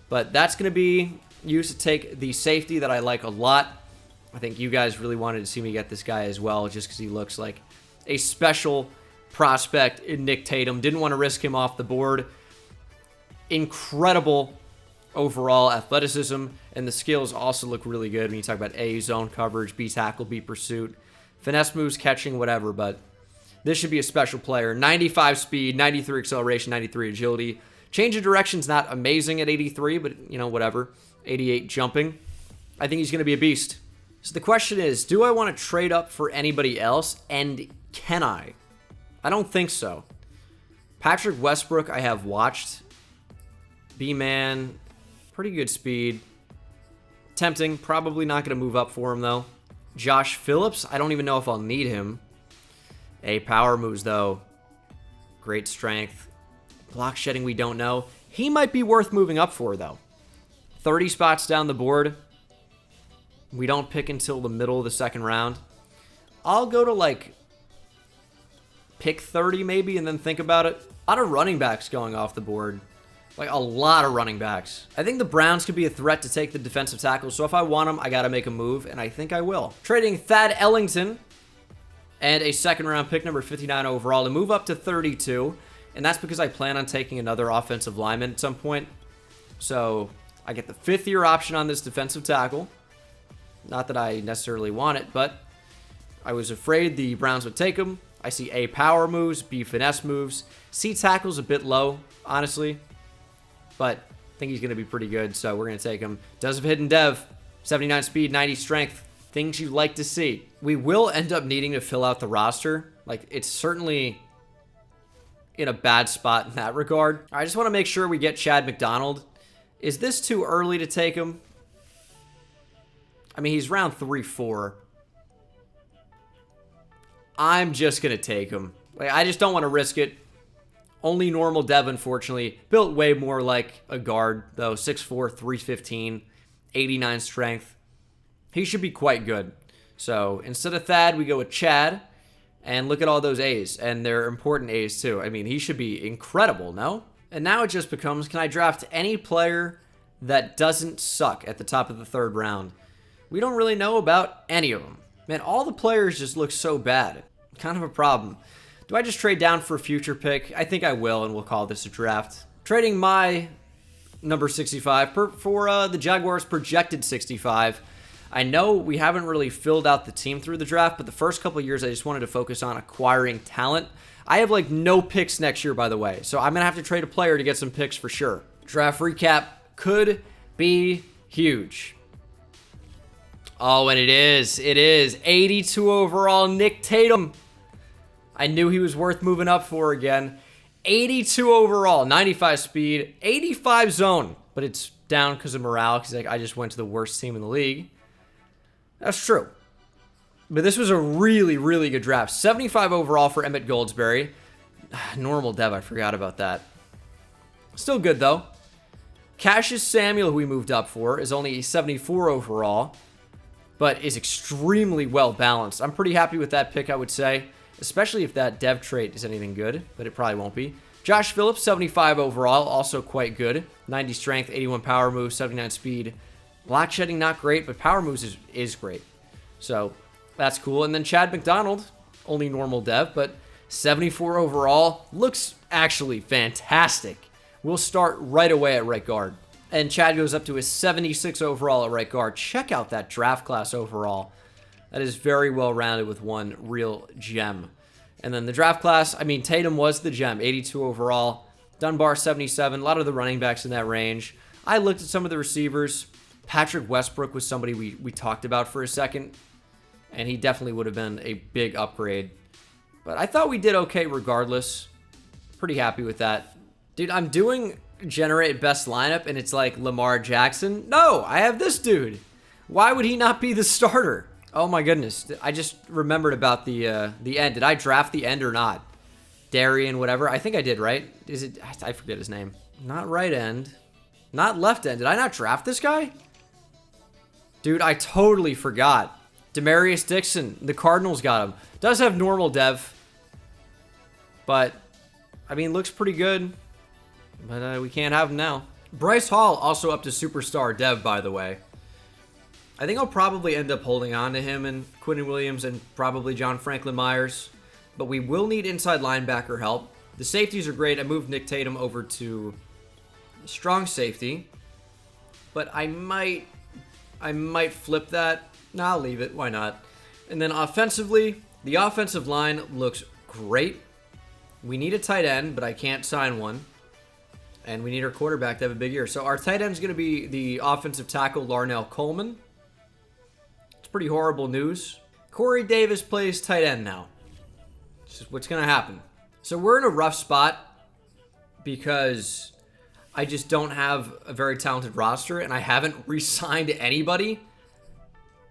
But that's going to be used to take the safety that I like a lot. I think you guys really wanted to see me get this guy as well, just because he looks like a special prospect in Nick Tatum. Didn't want to risk him off the board. Incredible overall athleticism, and the skills also look really good when you talk about A, zone coverage, B, tackle, B, pursuit, finesse moves, catching, whatever, but this should be a special player. 95 speed, 93 acceleration, 93 agility. Change of direction's not amazing at 83, but, you know, whatever. 88 jumping. I think he's going to be a beast. So the question is, do I want to trade up for anybody else, and can I? I don't think so. Patrick Westbrook I have watched. B-man, pretty good speed. Tempting, probably not going to move up for him, though. Josh Phillips, I don't even know if I'll need him. A power moves, though. Great strength. Block shedding, we don't know. He might be worth moving up for, though. 30 spots down the board. We don't pick until the middle of the second round. I'll go to, like, pick 30 maybe and then think about it. A lot of running backs going off the board. Like, a lot of running backs. I think the Browns could be a threat to take the defensive tackle, so if I want them, I got to make a move, and I think I will. Trading Thad Ellington and a second-round pick, number 59 overall, to move up to 32, and that's because I plan on taking another offensive lineman at some point. So I get the 5th-year option on this defensive tackle. Not that I necessarily want it, but I was afraid the Browns would take him. I see A, power moves, B, finesse moves. C, tackle's a bit low, honestly. But I think he's going to be pretty good, so we're going to take him. Does have hidden dev, 79 speed, 90 strength. Things you'd like to see. We will end up needing to fill out the roster. Like, it's certainly in a bad spot in that regard. I just want to make sure we get Chad McDonald. Is this too early to take him? I mean, he's round 3-4. I'm just going to take him. Like, I just don't want to risk it. Only normal dev, unfortunately. Built way more like a guard, though. 6'4", 315, 89 strength. He should be quite good. So instead of Thad, we go with Chad. And look at all those A's. And they're important A's, too. I mean, he should be incredible, no? And now it just becomes, can I draft any player that doesn't suck at the top of the 3rd round? We don't really know about any of them. Man, all the players just look so bad. Kind of a problem. Do I just trade down for a future pick? I think I will, and we'll call this a draft. Trading my number 65 for the Jaguars' projected 65. I know we haven't really filled out the team through the draft, but the first couple of years I just wanted to focus on acquiring talent. I have, like, no picks next year, by the way, so I'm going to have to trade a player to get some picks for sure. Draft recap could be huge. Oh, and it is. It is. 82 overall, Nick Tatum. I knew he was worth moving up for again. 82 overall, 95 speed, 85 zone. But it's down because of morale, because like, I just went to the worst team in the league. That's true. But this was a really, really good draft. 75 overall for Emmett Goldsberry. Normal dev, I forgot about that. Still good, though. Cassius Samuel, who we moved up for, is only 74 overall, but is extremely well balanced. I'm pretty happy with that pick, I would say. Especially if that dev trait is anything good, but it probably won't be. Josh Phillips, 75 overall, also quite good. 90 strength, 81 power moves, 79 speed. Block shedding, not great, but power moves is great. So that's cool. And then Chad McDonald, only normal dev, but 74 overall. Looks actually fantastic. We'll start right away at right guard. And Chad goes up to a 76 overall at right guard. Check out that draft class overall. That is very well rounded with one real gem. And then the draft class, I mean, Tatum was the gem, 82 overall. Dunbar, 77. A lot of the running backs in that range. I looked at some of the receivers. Patrick Westbrook was somebody we talked about for a second. And he definitely would have been a big upgrade. But I thought we did okay regardless. Pretty happy with that. Dude, I'm doing generate best lineup, and it's like Lamar Jackson. No, I have this dude. Why would he not be the starter? Oh my goodness. I just remembered about the end. Did I draft the end or not? Darian, whatever. I think I did, right? Is it? I forget his name. Not right end. Not left end. Did I not draft this guy? Dude, I totally forgot. Demarius Dixon. The Cardinals got him. Does have normal dev. But, I mean, looks pretty good. But we can't have him now. Bryce Hall also up to superstar dev, by the way. I think I'll probably end up holding on to him and Quinnen Williams and probably John Franklin Myers. But we will need inside linebacker help. The safeties are great. I moved Nick Tatum over to strong safety. But I might flip that. No, I'll leave it. Why not? And then offensively, the offensive line looks great. We need a tight end, but I can't sign one. And we need our quarterback to have a big year. So our tight end is going to be the offensive tackle, Larnell Coleman. It's pretty horrible news. Corey Davis plays tight end now. It's just what's going to happen. So we're in a rough spot because I just don't have a very talented roster, and I haven't re-signed anybody,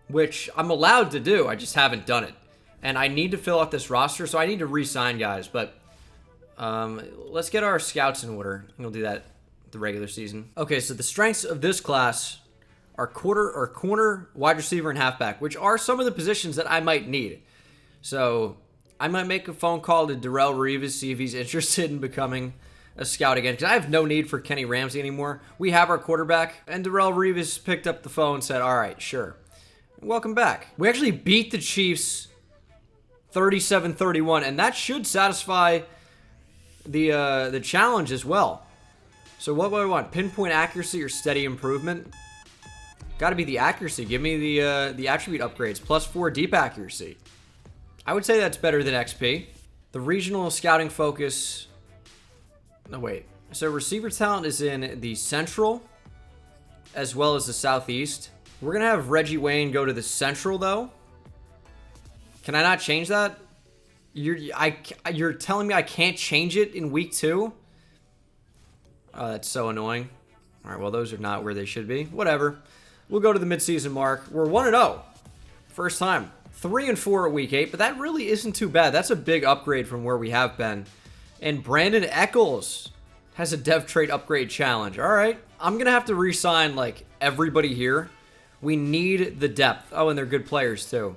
which I'm allowed to do. I just haven't done it. And I need to fill out this roster, so I need to re-sign guys. But let's get our scouts in order. We'll do that the regular season. Okay, so the strengths of this class are corner, wide receiver, and halfback, which are some of the positions that I might need. So I might make a phone call to Darrelle Reeves, see if he's interested in becoming a scout again, because I have no need for Kenny Ramsey anymore. We have our quarterback, and Darrelle Reeves picked up the phone and said, all right, sure. Welcome back. We actually beat the Chiefs 37-31, and that should satisfy the challenge as well. So what do I want? Pinpoint accuracy or steady improvement? Got to be the accuracy. Give me the attribute upgrades. +4 deep accuracy. I would say that's better than XP. The regional scouting focus. No, wait. So receiver talent is in the Central as well as the Southeast. We're going to have Reggie Wayne go to the Central, though. Can I not change that? You're telling me I can't change it in week 2? Oh, that's so annoying. All right, well, those are not where they should be. Whatever. We'll go to the midseason mark. We're 1-0. First time. 3-4 at week 8, but that really isn't too bad. That's a big upgrade from where we have been. And Brandon Eccles has a dev trait upgrade challenge. All right. I'm going to have to re-sign, like, everybody here. We need the depth. Oh, and they're good players, too.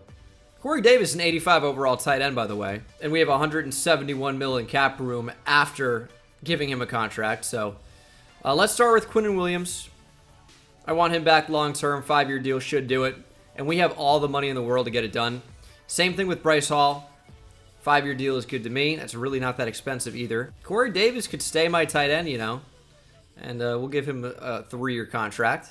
Corey Davis, an 85 overall tight end, by the way. And we have $171 million cap room after giving him a contract. So let's start with Quinnen Williams. I want him back long-term. 5-year deal should do it. And we have all the money in the world to get it done. Same thing with Bryce Hall. 5-year deal is good to me. That's really not that expensive either. Corey Davis could stay my tight end, you know. And we'll give him a 3-year contract.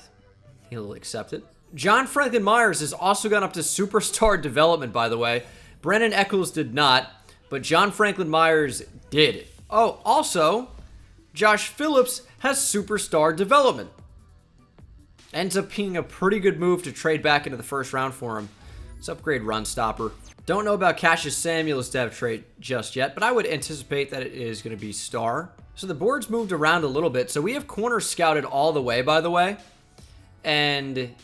He'll accept it. John Franklin Myers has also gone up to superstar development, by the way. Brandon Eccles did not, but John Franklin Myers did. Oh, also, Josh Phillips has superstar development. Ends up being a pretty good move to trade back into the first round for him. Let's upgrade run stopper. Don't know about Cassius Samuel's dev trait just yet, but I would anticipate that it is going to be star. So the board's moved around a little bit. So we have corner scouted all the way, by the way. And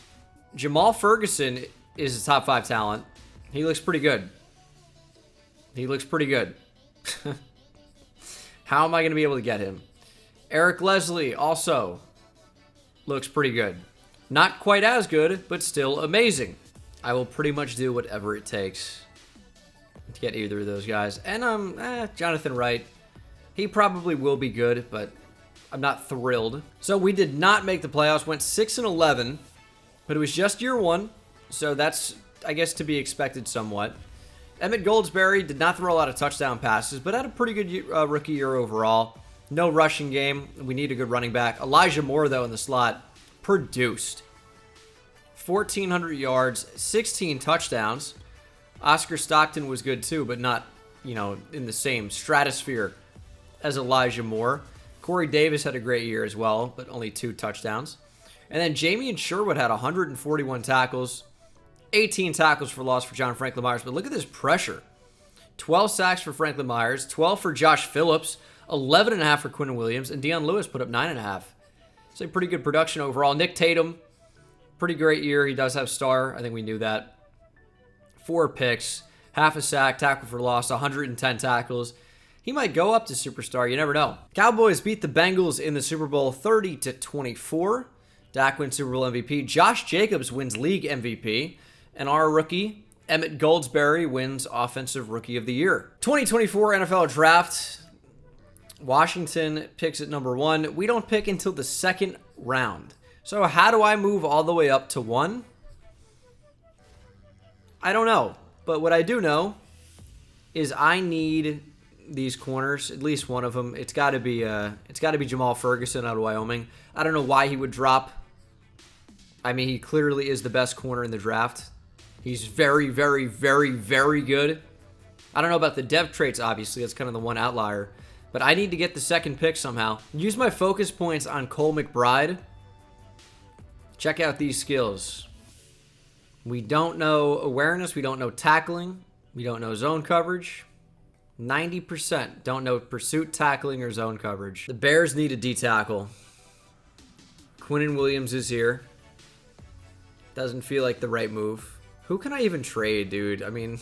Jamal Ferguson is a top 5 talent. He looks pretty good. He looks pretty good. How am I going to be able to get him? Eric Leslie also looks pretty good. Not quite as good, but still amazing. I will pretty much do whatever it takes to get either of those guys. And Jonathan Wright, he probably will be good, but I'm not thrilled. So we did not make the playoffs. Went 6-11, but it was just year 1, so that's, I guess, to be expected somewhat. Emmett Goldsberry did not throw a lot of touchdown passes, but had a pretty good rookie year overall. No rushing game. We need a good running back. Elijah Moore, though, in the slot, produced 1,400 yards, 16 touchdowns. Oscar Stockton was good, too, but not, in the same stratosphere as Elijah Moore. Corey Davis had a great year as well, but only 2 touchdowns. And then Jamie and Sherwood had 141 tackles, 18 tackles for loss for John Franklin Myers. But look at this pressure. 12 sacks for Franklin Myers, 12 for Josh Phillips, 11.5 for Quinton Williams, and Deion Lewis put up 9.5. It's a pretty good production overall. Nick Tatum, pretty great year. He does have star. I think we knew that. 4 picks, half a sack, tackle for loss, 110 tackles. He might go up to superstar. You never know. Cowboys beat the Bengals in the Super Bowl 30-24. Dak wins Super Bowl MVP. Josh Jacobs wins league MVP. And our rookie, Emmett Goldsberry, wins Offensive Rookie of the Year. 2024 NFL Draft. Washington picks at number 1. We don't pick until the 2nd round. So how do I move all the way up to 1? I don't know. But what I do know is I need these corners, at least one of them. It's got to be Jamal Ferguson out of Wyoming. I don't know why he would drop. I mean, he clearly is the best corner in the draft. He's very, very, very, very good. I don't know about the dev traits, obviously. That's kind of the one outlier. But I need to get the 2nd pick somehow. Use my focus points on Cole McBride. Check out these skills. We don't know awareness. We don't know tackling. We don't know zone coverage. 90% don't know pursuit, tackling, or zone coverage. The Bears need a D-tackle. Quinton Williams is here. Doesn't feel like the right move. Who can I even trade, dude? I mean,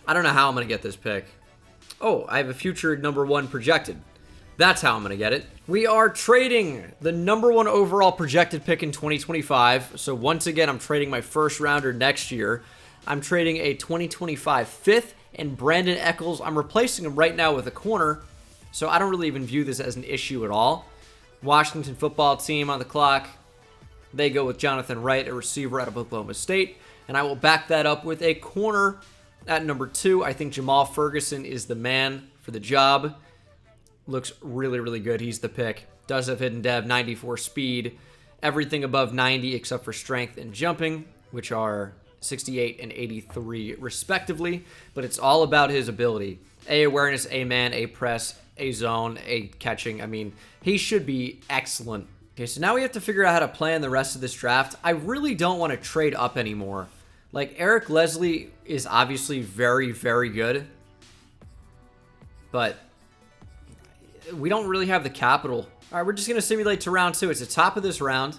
I don't know how I'm going to get this pick. Oh, I have a future number 1 projected. That's how I'm going to get it. We are trading the number 1 overall projected pick in 2025. So once again, I'm trading my first rounder next year. I'm trading a 2025 5th and Brandon Eccles. I'm replacing him right now with a corner. So I don't really even view this as an issue at all. Washington football team on the clock. They go with Jonathan Wright, a receiver out of Oklahoma State. And I will back that up with a corner at number 2. I think Jamal Ferguson is the man for the job. Looks really, really good. He's the pick. Does have hidden dev, 94 speed. Everything above 90 except for strength and jumping, which are 68 and 83 respectively. But it's all about his ability. A awareness, A man, A press, A zone, A catching. I mean, he should be excellent. Okay, so now we have to figure out how to plan the rest of this draft. I really don't want to trade up anymore. Like, Eric Leslie is obviously very, very good. But we don't really have the capital. All right, we're just going to simulate to round 2. It's the top of this round.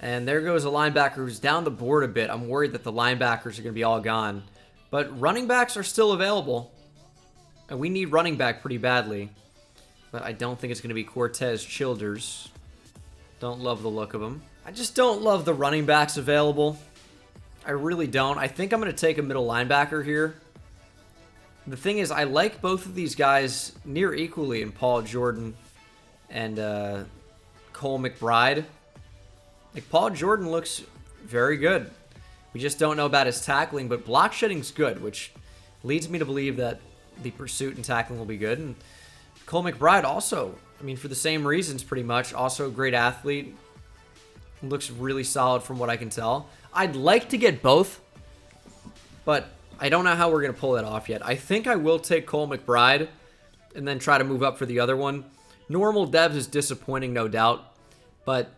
And there goes a linebacker who's down the board a bit. I'm worried that the linebackers are going to be all gone. But running backs are still available. And we need running back pretty badly. But I don't think it's going to be Cortez Childers. Don't love the look of him. I just don't love the running backs available. I really don't. I think I'm going to take a middle linebacker here. The thing is, I like both of these guys near equally in Paul Jordan and Cole McBride. Like, Paul Jordan looks very good. We just don't know about his tackling, but block shedding's good, which leads me to believe that the pursuit and tackling will be good. And Cole McBride also, I mean, for the same reasons pretty much, also a great athlete. Looks really solid from what I can tell. I'd like to get both, but I don't know how we're going to pull that off yet. I think I will take Cole McBride and then try to move up for the other one. Normal devs is disappointing, no doubt, but,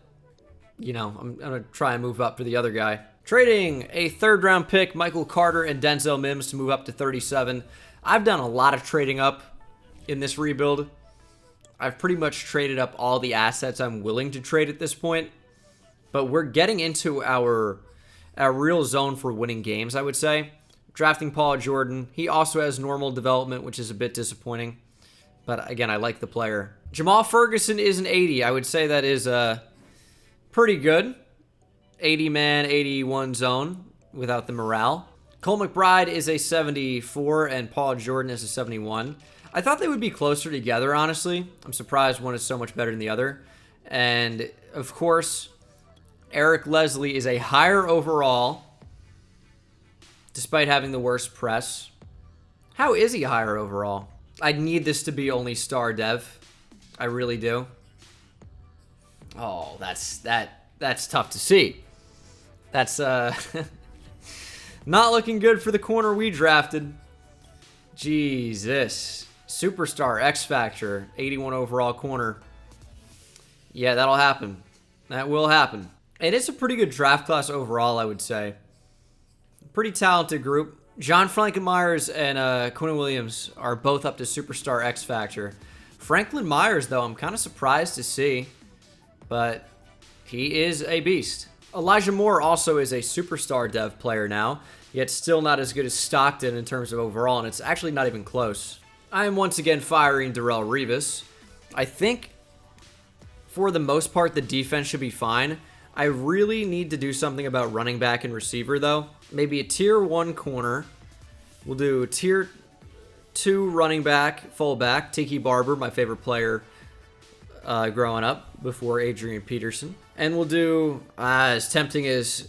you know, I'm going to try and move up for the other guy. Trading a 3rd round pick, Michael Carter and Denzel Mims to move up to 37. I've done a lot of trading up in this rebuild. I've pretty much traded up all the assets I'm willing to trade at this point, but we're getting into our real zone for winning games, I would say. Drafting Paul Jordan. He also has normal development, which is a bit disappointing. But again, I like the player. Jamal Ferguson is an 80. I would say that is pretty good. 80-man, 81 zone without the morale. Cole McBride is a 74, and Paul Jordan is a 71. I thought they would be closer together, honestly. I'm surprised one is so much better than the other. And, of course, Eric Leslie is a higher overall despite having the worst press. How is he higher overall? I need this to be only star dev. I really do. Oh, that's tough to see. That's not looking good for the corner we drafted. Jesus. Superstar X Factor, 81 overall corner. Yeah, that'll happen. That will happen. And it's a pretty good draft class overall, I would say. Pretty talented group. John Franklin-Myers and Quinn Williams are both up to Superstar X Factor. Franklin-Myers, though, I'm kind of surprised to see. But he is a beast. Elijah Moore also is a Superstar Dev player now, yet still not as good as Stockton in terms of overall, and it's actually not even close. I am once again firing Darrelle Revis. I think, for the most part, the defense should be fine. I really need to do something about running back and receiver, though. Maybe a tier 1 corner. We'll do tier 2 running back, fullback. Tiki Barber, my favorite player growing up before Adrian Peterson. And we'll do, as tempting as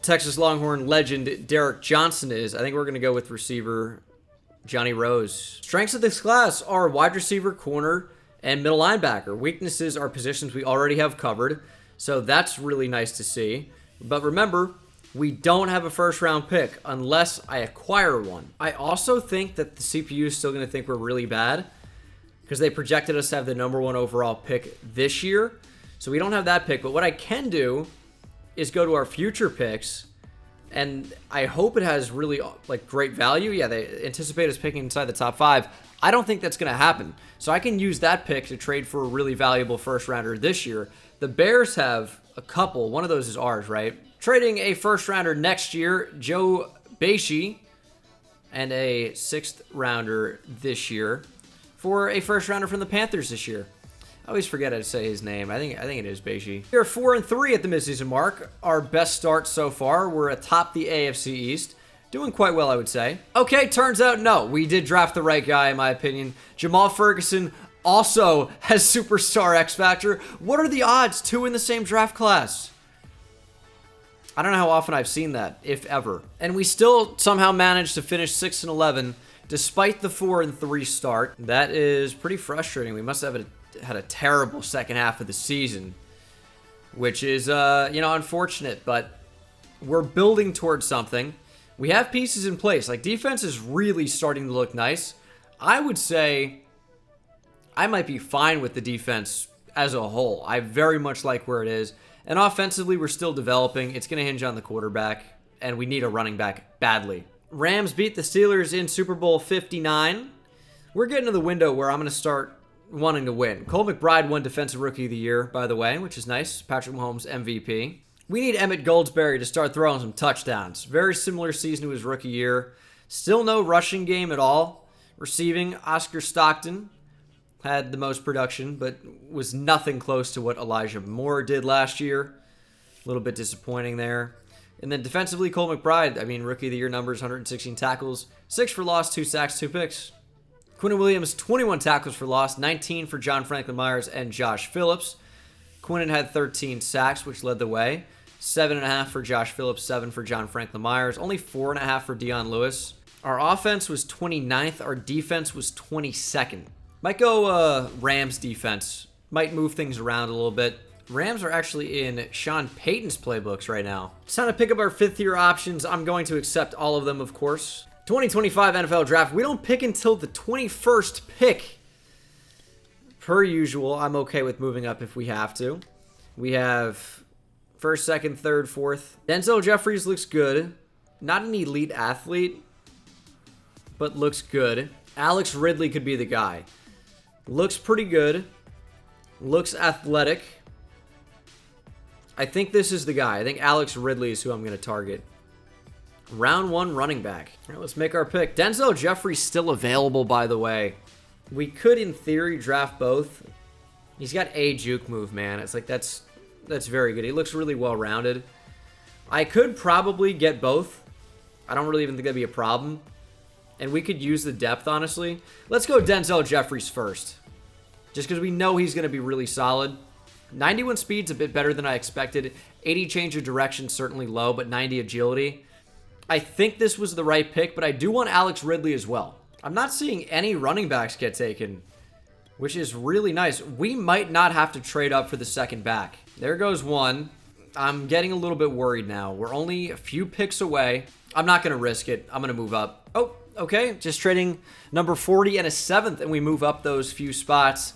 Texas Longhorn legend Derek Johnson is, I think we're going to go with receiver Johnny Rose. Strengths of this class are wide receiver, corner, and middle linebacker. Weaknesses are positions we already have covered, so that's really nice to see. But remember, we don't have a first-round pick unless I acquire one. I also think that the CPU is still going to think we're really bad because they projected us to have the #1 overall pick this year. So we don't have that pick. But what I can do is go to our future picks, and I hope it has really like great value. Yeah, they anticipate us picking inside the top 5. I don't think that's going to happen. So I can use that pick to trade for a really valuable first-rounder this year. The Bears have a couple. One of those is ours, right? Trading a first-rounder next year, Joe Beishe, and a 6th-rounder this year for a first-rounder from the Panthers this year. I always forget how to say his name. I think it is Beishe. We are 4-3 at the midseason mark. Our best start so far. We're atop the AFC East. Doing quite well, I would say. Okay, turns out no. We did draft the right guy, in my opinion. Jamal Ferguson also has Superstar X Factor. What are the odds? 2 in the same draft class. I don't know how often I've seen that, if ever. And we still somehow managed to finish 6-11 despite the 4-3 start. That is pretty frustrating. We must have had a terrible second half of the season, which is, unfortunate, but we're building towards something. We have pieces in place. Like, defense is really starting to look nice. I would say I might be fine with the defense as a whole. I very much like where it is. And offensively, we're still developing. It's going to hinge on the quarterback, and we need a running back badly. Rams beat the Steelers in Super Bowl 59. We're getting to the window where I'm going to start wanting to win. Cole McBride won Defensive Rookie of the Year, by the way, which is nice. Patrick Mahomes MVP. We need Emmett Goldsberry to start throwing some touchdowns. Very similar season to his rookie year. Still no rushing game at all. Receiving, Oscar Stockton had the most production, but was nothing close to what Elijah Moore did last year. A little bit disappointing there. And then defensively, Cole McBride, Rookie of the Year numbers, 116 tackles, 6 for loss, 2 sacks, 2 picks. Quinn Williams, 21 tackles for loss, 19 for John Franklin-Myers and Josh Phillips. Quinnen had 13 sacks, which led the way. 7.5 for Josh Phillips, 7 for John Franklin-Myers, only 4.5 for Dion Lewis. Our offense was 29th, our defense was 22nd. Might go Rams defense. Might move things around a little bit. Rams are actually in Sean Payton's playbooks right now. It's time to pick up our 5th-year options. I'm going to accept all of them, of course. 2025 NFL Draft. We don't pick until the 21st pick. Per usual, I'm okay with moving up if we have to. We have 1st, 2nd, 3rd, 4th. Denzel Jeffries looks good. Not an elite athlete, but looks good. Alex Ridley could be the guy. Looks pretty good. Looks athletic. I think this is the guy. I think Alex Ridley is who I'm going to target. Round 1 running back. All right, let's make our pick. Denzel Jeffries still available, by the way. We could, in theory, draft both. He's got a juke move, man. It's like that's very good. He looks really well-rounded. I could probably get both. I don't really even think that'd be a problem. And we could use the depth, honestly. Let's go Denzel Jeffries first. Just because we know he's going to be really solid. 91 speed's a bit better than I expected. 80 change of direction, certainly low, but 90 agility. I think this was the right pick, but I do want Alex Ridley as well. I'm not seeing any running backs get taken, which is really nice. We might not have to trade up for the second back. There goes one. I'm getting a little bit worried now. We're only a few picks away. I'm not going to risk it. I'm going to move up. Oh, okay. Just trading number 40 and a 7th, and we move up those few spots.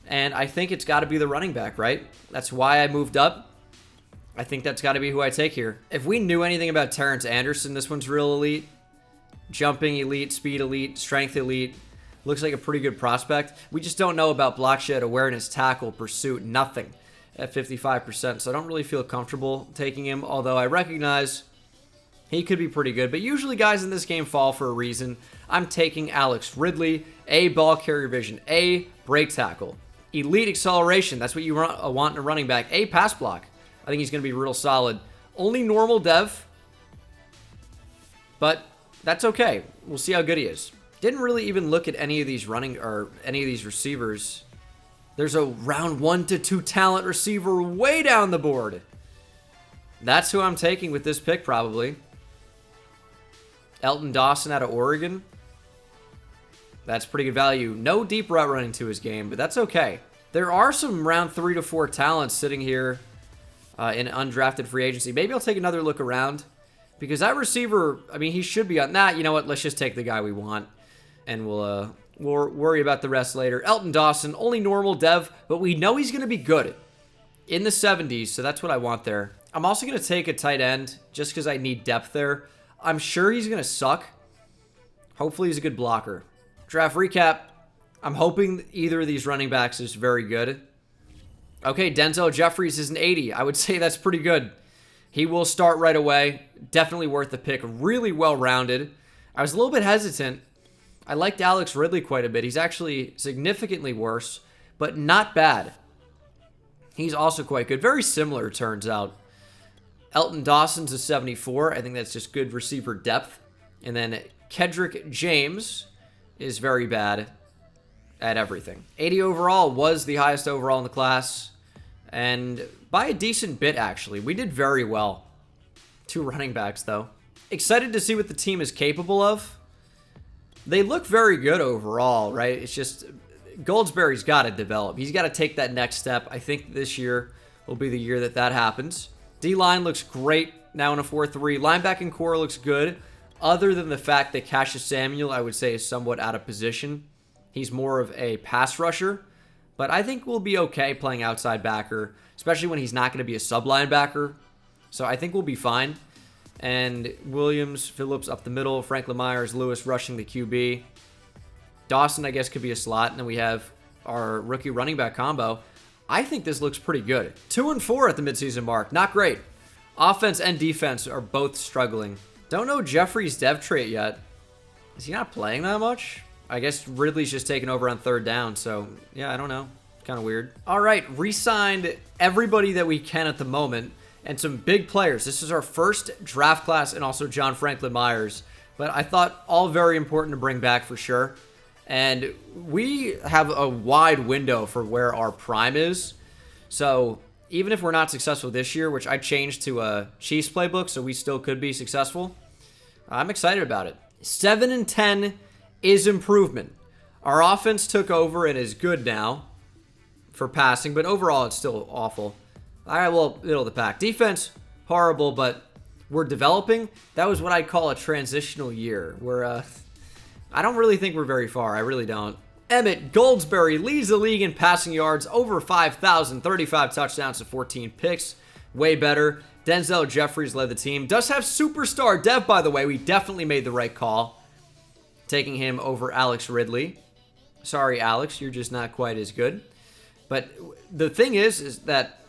And I think it's got to be the running back, right? That's why I moved up. I think that's got to be who I take here. If we knew anything about Terrence Anderson, this one's real elite. Jumping elite, speed elite, strength elite. Looks like a pretty good prospect. We just don't know about block shed, awareness, tackle, pursuit, nothing at 55%. So I don't really feel comfortable taking him, although I recognize he could be pretty good. But usually guys in this game fall for a reason. I'm taking Alex Ridley, A, ball carrier vision, A, break tackle, elite acceleration. That's what you want in a running back. A, pass block. I think he's going to be real solid. Only normal dev, but that's okay. We'll see how good he is. Didn't really even look at any of these running or any of these receivers. There's a round 1 to 2 talent receiver way down the board. That's who I'm taking with this pick probably. Elton Dawson out of Oregon. That's pretty good value. No deep route running to his game, but that's okay. There are some round 3 to 4 talents sitting here in undrafted free agency. Maybe I'll take another look around because that receiver, I mean, he should be on that. You know what? Let's just take the guy we want and we'll worry about the rest later. Elton Dawson, only normal dev, but we know he's going to be good in the 70s, so that's what I want there. I'm also going to take a tight end just because I need depth there. I'm sure he's going to suck. Hopefully he's a good blocker. Draft recap. I'm hoping either of these running backs is very good. Okay, Denzel Jeffries is an 80. I would say that's pretty good. He will start right away. Definitely worth the pick. Really well-rounded. I was a little bit hesitant. I liked Alex Ridley quite a bit. He's actually significantly worse, but not bad. He's also quite good. Very similar, turns out. Elton Dawson's a 74. I think that's just good receiver depth. And then Kedrick James is very bad at everything. 80 overall was the highest overall in the class. And by a decent bit, actually. We did very well. 2 running backs, though. Excited to see what the team is capable of. They look very good overall, right? It's just Goldsberry's got to develop. He's got to take that next step. I think this year will be the year that that happens. D-line looks great now in a 4-3. Linebacking core looks good, other than the fact that Cassius Samuel, I would say, is somewhat out of position. He's more of a pass rusher, but I think we'll be okay playing outside backer, especially when he's not going to be a sub-linebacker. So I think we'll be fine. And Williams, Phillips up the middle, Franklin Myers, Lewis rushing the QB. Dawson, I guess, could be a slot. And then we have our rookie running back combo. I think this looks pretty good. 2-4 at the midseason mark. Not great. Offense and defense are both struggling. Don't know Jeffrey's dev trait yet. Is he not playing that much? I guess Ridley's just taking over on 3rd down. So, yeah, I don't know. Kind of weird. All right, re-signed everybody that we can at the moment. And some big players. This is our first draft class and also John Franklin Myers. But I thought all very important to bring back for sure. And we have a wide window for where our prime is. So even if we're not successful this year, which I changed to a Chiefs playbook, so we still could be successful, I'm excited about it. 7-10 is improvement. Our offense took over and is good now for passing, but overall it's still awful. All right, well, middle of the pack. Defense, horrible, but we're developing. That was what I'd call a transitional year. I don't really think we're very far. I really don't. Emmett Goldsberry leads the league in passing yards, over 5,000, 35 touchdowns to 14 picks. Way better. Denzel Jeffries led the team. Does have superstar dev, by the way. We definitely made the right call, taking him over Alex Ridley. Sorry, Alex, you're just not quite as good. But the thing is that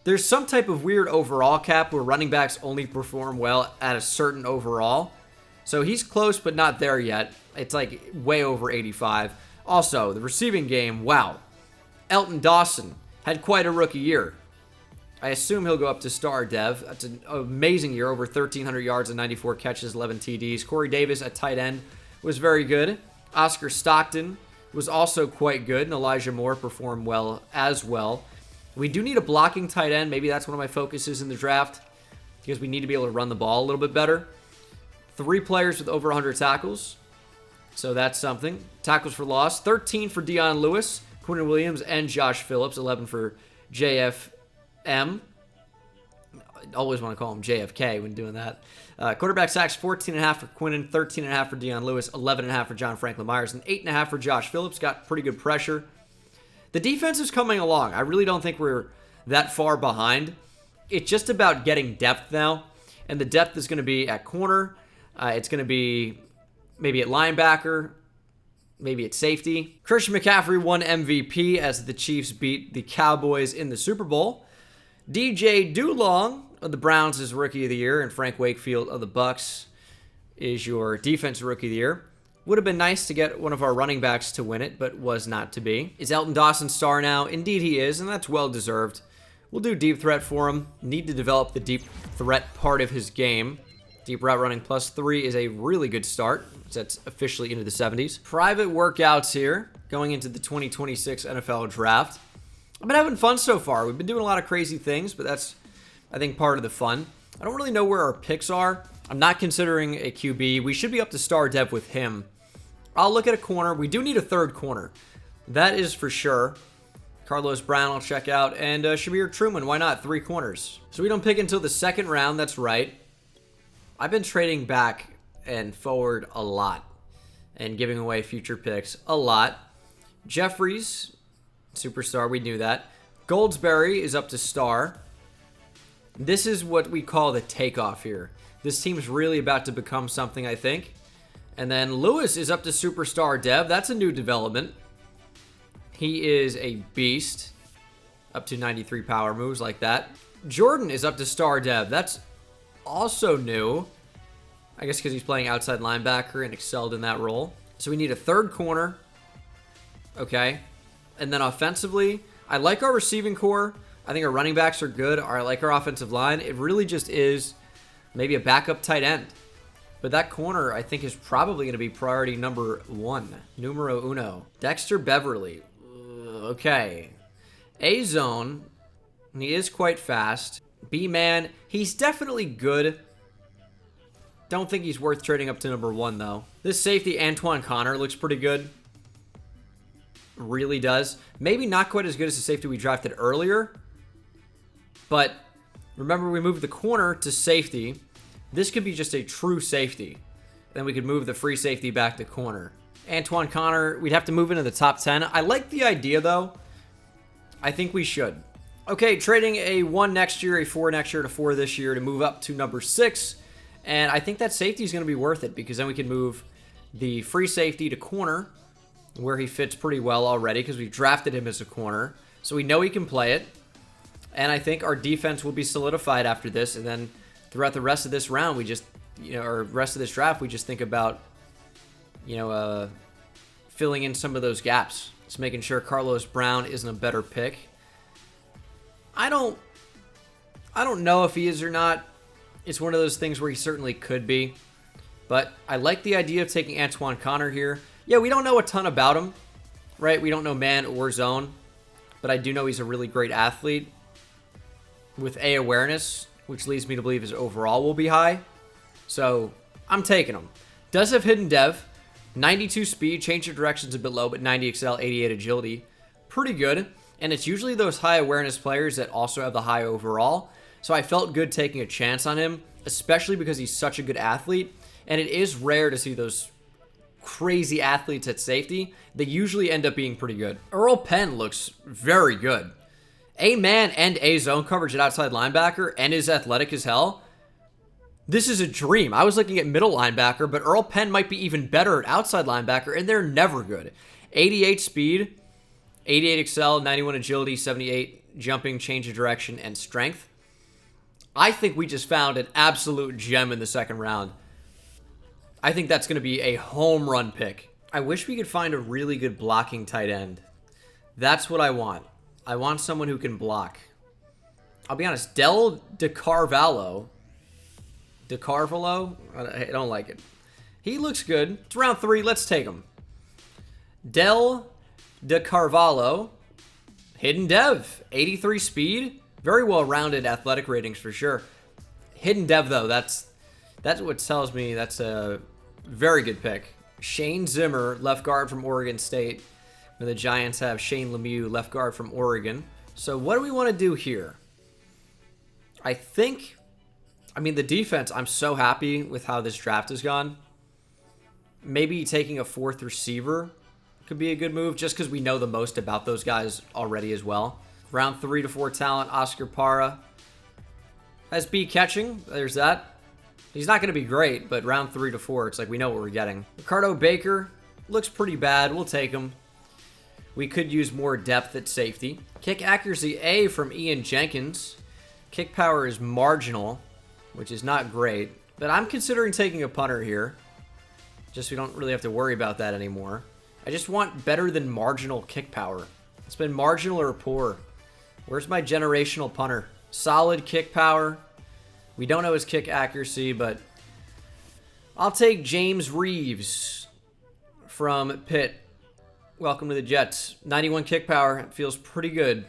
there's some type of weird overall cap where running backs only perform well at a certain overall. So he's close, but not there yet. It's like way over 85. Also, the receiving game, wow. Elton Dawson had quite a rookie year. I assume he'll go up to star dev. That's an amazing year, over 1,300 yards and 94 catches, 11 TDs. Corey Davis at tight end was very good. Oscar Stockton was also quite good, and Elijah Moore performed well as well. We do need a blocking tight end. Maybe that's one of my focuses in the draft because we need to be able to run the ball a little bit better. 3 players with over 100 tackles. So that's something. Tackles for loss. 13 for Dion Lewis, Quinton Williams, and Josh Phillips. 11 for JFM. I always want to call him JFK when doing that. Quarterback sacks, 14.5 for Quinton, 13.5 for Dion Lewis, 11.5 for John Franklin Myers, and 8.5 for Josh Phillips. Got pretty good pressure. The defense is coming along. I really don't think we're that far behind. It's just about getting depth now, and the depth is going to be at corner. It's going to be maybe at linebacker, maybe at safety. Christian McCaffrey won MVP as the Chiefs beat the Cowboys in the Super Bowl. DJ Dulong of the Browns is Rookie of the Year, and Frank Wakefield of the Bucks is your Defensive Rookie of the Year. Would have been nice to get one of our running backs to win it, but was not to be. Is Elton Dawson star now? Indeed he is, and that's well deserved. We'll do deep threat for him. Need to develop the deep threat part of his game. Deep route running +3 is a really good start. That's officially into the 70s. Private workouts here going into the 2026 NFL Draft. I've been having fun so far. We've been doing a lot of crazy things, but that's, I think, part of the fun. I don't really know where our picks are. I'm not considering a QB. We should be up to star dev with him. I'll look at a corner. We do need a third corner. That is for sure. Carlos Brown I'll check out. And Shabir Truman, why not? 3 corners. So we don't pick until the second round. That's right. I've been trading back and forward a lot and giving away future picks a lot. Jeffries, superstar, we knew that. Goldsberry is up to star. This is what we call the takeoff here. This team's really about to become something, I think. And then Lewis is up to superstar dev. That's a new development. He is a beast. Up to 93 power moves like that. Jordan is up to star dev. That's also new. I guess because he's playing outside linebacker and excelled in that role. So we need a third corner. Okay. And then offensively, I like our receiving core. I think our running backs are good. I like our offensive line. It really just is maybe a backup tight end. But that corner, I think, is probably going to be priority number 1. Numero uno. Dexter Beverly. Okay. A-zone. He is quite fast. B-man. He's definitely good. Don't think he's worth trading up to number 1, though. This safety, Antoine Connor, looks pretty good. Really does. Maybe not quite as good as the safety we drafted earlier. But remember, we moved the corner to safety. This could be just a true safety. Then we could move the free safety back to corner. Antoine Connor, we'd have to move into the top 10. I like the idea, though. I think we should. Okay, trading a 1 next year, a 4 next year, to 4 this year to move up to number 6. And I think that safety is going to be worth it because then we can move the free safety to corner where he fits pretty well already because we drafted him as a corner. So we know he can play it. And I think our defense will be solidified after this. And then throughout the rest of this round, we just, or rest of this draft, we just think about, filling in some of those gaps. Just making sure Carlos Brown isn't a better pick. I don't know if he is or not. It's one of those things where he certainly could be. But I like the idea of taking Antoine Connor here. Yeah, we don't know a ton about him, right? We don't know man or zone. But I do know he's a really great athlete with A awareness, which leads me to believe his overall will be high. So I'm taking him. Does have hidden dev. 92 speed, change of directions a bit low, but 90 excel, 88 agility. Pretty good. And it's usually those high awareness players that also have the high overall. So I felt good taking a chance on him, especially because he's such a good athlete. And it is rare to see those crazy athletes at safety. They usually end up being pretty good. Earl Penn looks very good. A-man and A-zone coverage at outside linebacker and is athletic as hell. This is a dream. I was looking at middle linebacker, but Earl Penn might be even better at outside linebacker, and they're never good. 88 speed, 88 excel, 91 agility, 78 jumping, change of direction, and strength. I think we just found an absolute gem in the second round. I think that's going to be a home run pick. I wish we could find a really good blocking tight end. That's what I want. I want someone who can block. I'll be honest, Del DeCarvalho. I don't like it. He looks good. It's round 3. Let's take him. Del DeCarvalho. Hidden dev. 83 speed. Very well-rounded athletic ratings for sure. Hidden dev, though, that's That's what tells me that's a very good pick. Shane Zimmer, left guard from Oregon State. And the Giants have Shane Lemieux, left guard from Oregon. So what do we want to do here? I mean, the defense, I'm so happy with how this draft has gone. Maybe taking a 4th receiver could be a good move, just because we know the most about those guys already as well. Round 3 to 4 talent, Oscar Para. Has B catching, there's that. He's not going to be great, but round 3 to 4, it's like we know what we're getting. Ricardo Baker looks pretty bad. We'll take him. We could use more depth at safety. Kick accuracy A from Ian Jenkins. Kick power is marginal, which is not great. But I'm considering taking a punter here. Just so we don't really have to worry about that anymore. I just want better than marginal kick power. It's been marginal or poor. Where's my generational punter? Solid kick power. We don't know his kick accuracy, but I'll take James Reeves from Pitt. Welcome to the Jets. 91 kick power. It feels pretty good,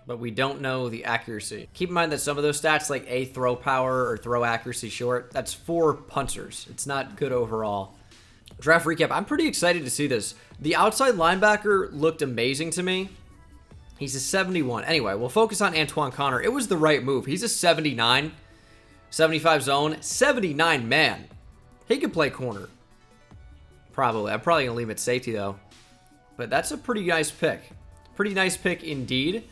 but we don't know the accuracy. Keep in mind that some of those stats, like a throw power or throw accuracy short, that's for punters. It's not good overall. Draft recap. I'm pretty excited to see this. The outside linebacker looked amazing to me. He's a 71. Anyway, we'll focus on Antoine Connor. It was the right move. He's a 79. 75 zone. 79 man. He could play corner. Probably. I'm probably going to leave him at safety, though. But that's a pretty nice pick. Pretty nice pick indeed.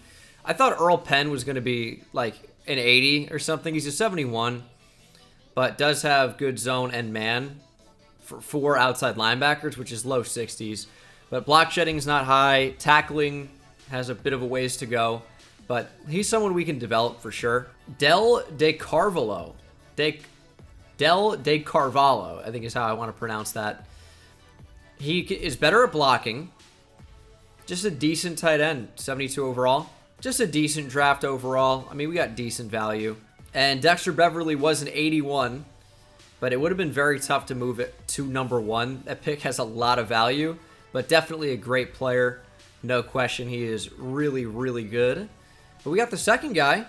I thought Earl Penn was going to be like an 80 or something. He's a 71. But does have good zone and man for 4 outside linebackers, which is low 60s. But block shedding is not high. Tackling has a bit of a ways to go. But he's someone we can develop for sure. Del De Carvalho. Del De Carvalho, I think is how I want to pronounce that. He is better at blocking. Just a decent tight end. 72 overall. Just a decent draft overall. I mean, we got decent value. And Dexter Beverly was an 81. But it would have been very tough to move it to number 1. That pick has a lot of value. But definitely a great player. No question. He is really, really good. But we got the second guy.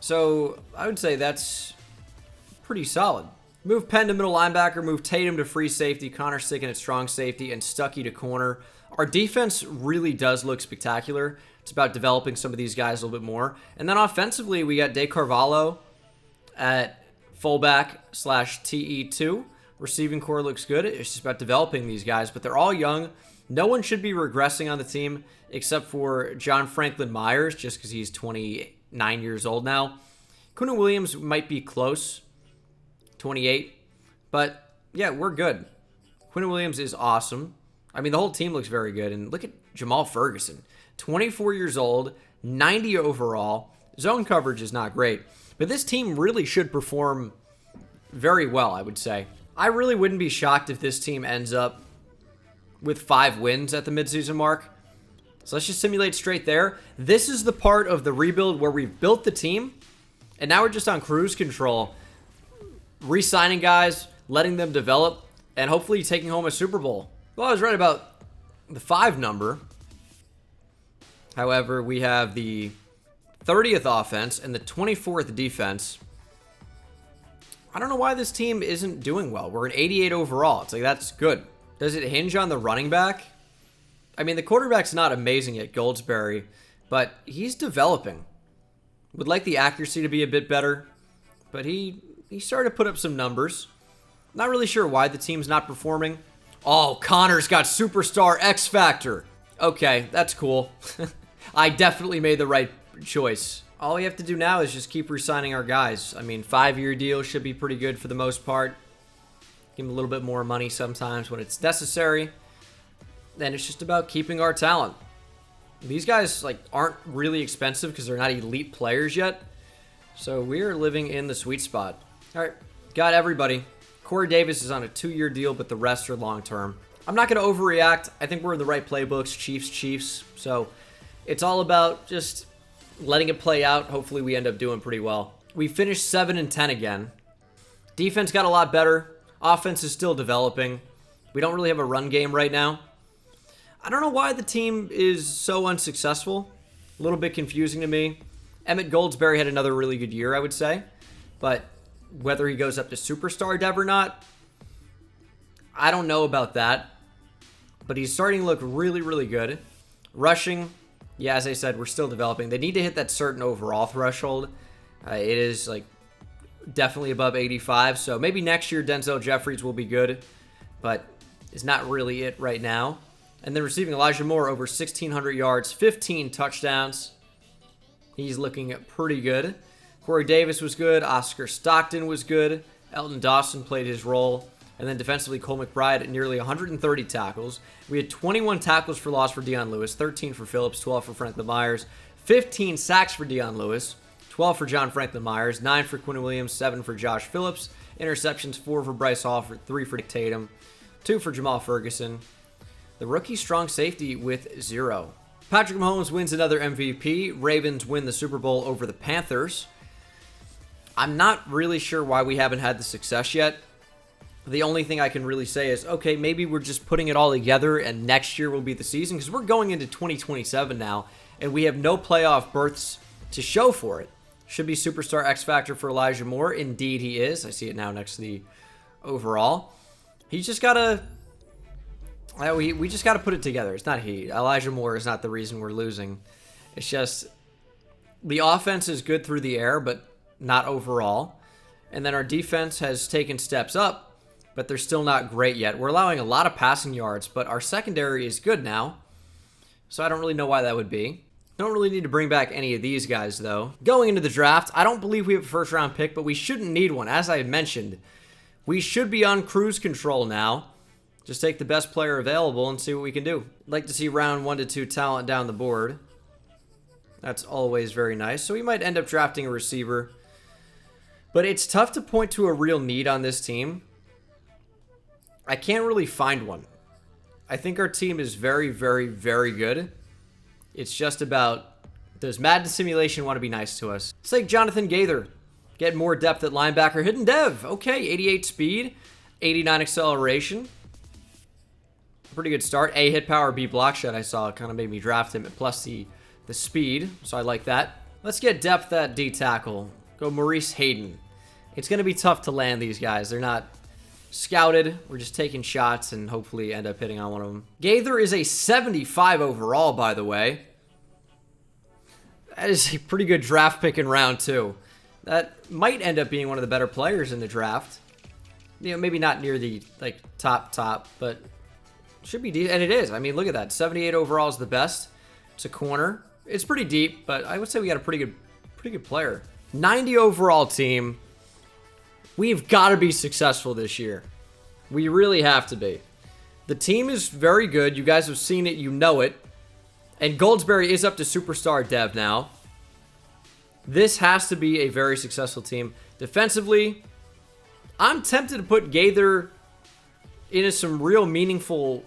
So I would say that's pretty solid. Move Penn to middle linebacker. Move Tatum to free safety. Connor Sicken at strong safety. And Stuckey to corner. Our defense really does look spectacular. It's about developing some of these guys a little bit more. And then offensively, we got De Carvalho at fullback / TE2. Receiving core looks good. It's just about developing these guys. But they're all young. No one should be regressing on the team except for John Franklin Myers, just because he's 29 years old now. Quinnen Williams might be close. 28. But, yeah, we're good. Quinnen Williams is awesome. I mean, the whole team looks very good. And look at Jamal Ferguson. 24 years old, 90 overall. Zone coverage is not great. But this team really should perform very well, I would say. I really wouldn't be shocked if this team ends up with 5 wins at the midseason mark. So let's just simulate straight there. This is the part of the rebuild where we've built the team. And now we're just on cruise control. Re-signing guys, letting them develop, and hopefully taking home a Super Bowl. Well, I was right about the 5 number. However, we have the 30th offense and the 24th defense. I don't know why this team isn't doing well. We're an 88 overall. It's like, that's good. Does it hinge on the running back? I mean, the quarterback's not amazing at Goldsberry, but he's developing. Would like the accuracy to be a bit better, but he started to put up some numbers. Not really sure why the team's not performing. Oh, Connor's got superstar X Factor. Okay, that's cool. I definitely made the right choice. All we have to do now is just keep re-signing our guys. I mean, 5-year deal should be pretty good for the most part. Give them a little bit more money sometimes when it's necessary. Then it's just about keeping our talent. These guys aren't really expensive because they're not elite players yet. So we're living in the sweet spot. All right, got everybody. Corey Davis is on a 2-year deal, but the rest are long-term. I'm not going to overreact. I think we're in the right playbooks. Chiefs. So it's all about just letting it play out. Hopefully we end up doing pretty well. We finished 7-10 again. Defense got a lot better. Offense is still developing. We don't really have a run game right now. I don't know why the team is so unsuccessful. A little bit confusing to me. Emmett Goldsberry had another really good year, I would say. But whether he goes up to superstar dev or not, I don't know about that. But he's starting to look really, really good. Rushing, yeah, as I said, we're still developing. They need to hit that certain overall threshold. It is like definitely above 85. So maybe next year Denzel Jeffries will be good, but is not really it right now. And then receiving Elijah Moore over 1,600 yards, 15 touchdowns. He's looking pretty good. Corey Davis was good. Oscar Stockton was good. Elton Dawson played his role. And then defensively, Cole McBride at nearly 130 tackles. We had 21 tackles for loss for Dion Lewis, 13 for Phillips, 12 for Franklin Myers, 15 sacks for Dion Lewis, 12 for John Franklin Myers, 9 for Quinn Williams, 7 for Josh Phillips, interceptions 4 for Bryce Hall, 3 for Nick Tatum, 2 for Jamal Ferguson. The rookie strong safety with 0. Patrick Mahomes wins another MVP. Ravens win the Super Bowl over the Panthers. I'm not really sure why we haven't had the success yet. The only thing I can really say is, okay, maybe we're just putting it all together and next year will be the season, because we're going into 2027 now and we have no playoff berths to show for it. Should be superstar X Factor for Elijah Moore. Indeed he is. I see it now next to the overall. He's just got to... We just got to put it together. It's not he. Elijah Moore is not the reason we're losing. It's just the offense is good through the air, but not overall. And then our defense has taken steps up, but they're still not great yet. We're allowing a lot of passing yards, but our secondary is good now. So I don't really know why that would be. Don't really need to bring back any of these guys, though. Going into the draft, I don't believe we have a first-round pick, but we shouldn't need one. As I had mentioned, we should be on cruise control now. Just take the best player available and see what we can do. I'd like to see round 1 to 2 talent down the board. That's always very nice. So we might end up drafting a receiver. But it's tough to point to a real need on this team. I can't really find one. I think our team is very, very, very good. It's just about, does Madden Simulation want to be nice to us? It's like Jonathan Gaither. Get more depth at linebacker. Hidden dev. Okay, 88 speed, 89 acceleration. Pretty good start. A hit power, B block shot. I saw it kind of made me draft him. Plus the speed, so I like that. Let's get depth at D tackle. Go Maurice Hayden. It's going to be tough to land these guys. They're not scouted. We're just taking shots and hopefully end up hitting on one of them. Gaither is a 75 overall, by the way. That is a pretty good draft pick in round 2. That might end up being one of the better players in the draft. You know, maybe not near the top, but should be deep, and it is. I mean, look at that. 78 overall is the best. It's a corner. It's pretty deep, but I would say we got a pretty good player. 90 overall team. We've got to be successful this year. We really have to be. The team is very good. You guys have seen it. You know it. And Goldsberry is up to superstar dev now. This has to be a very successful team. Defensively, I'm tempted to put Gaither into some real meaningful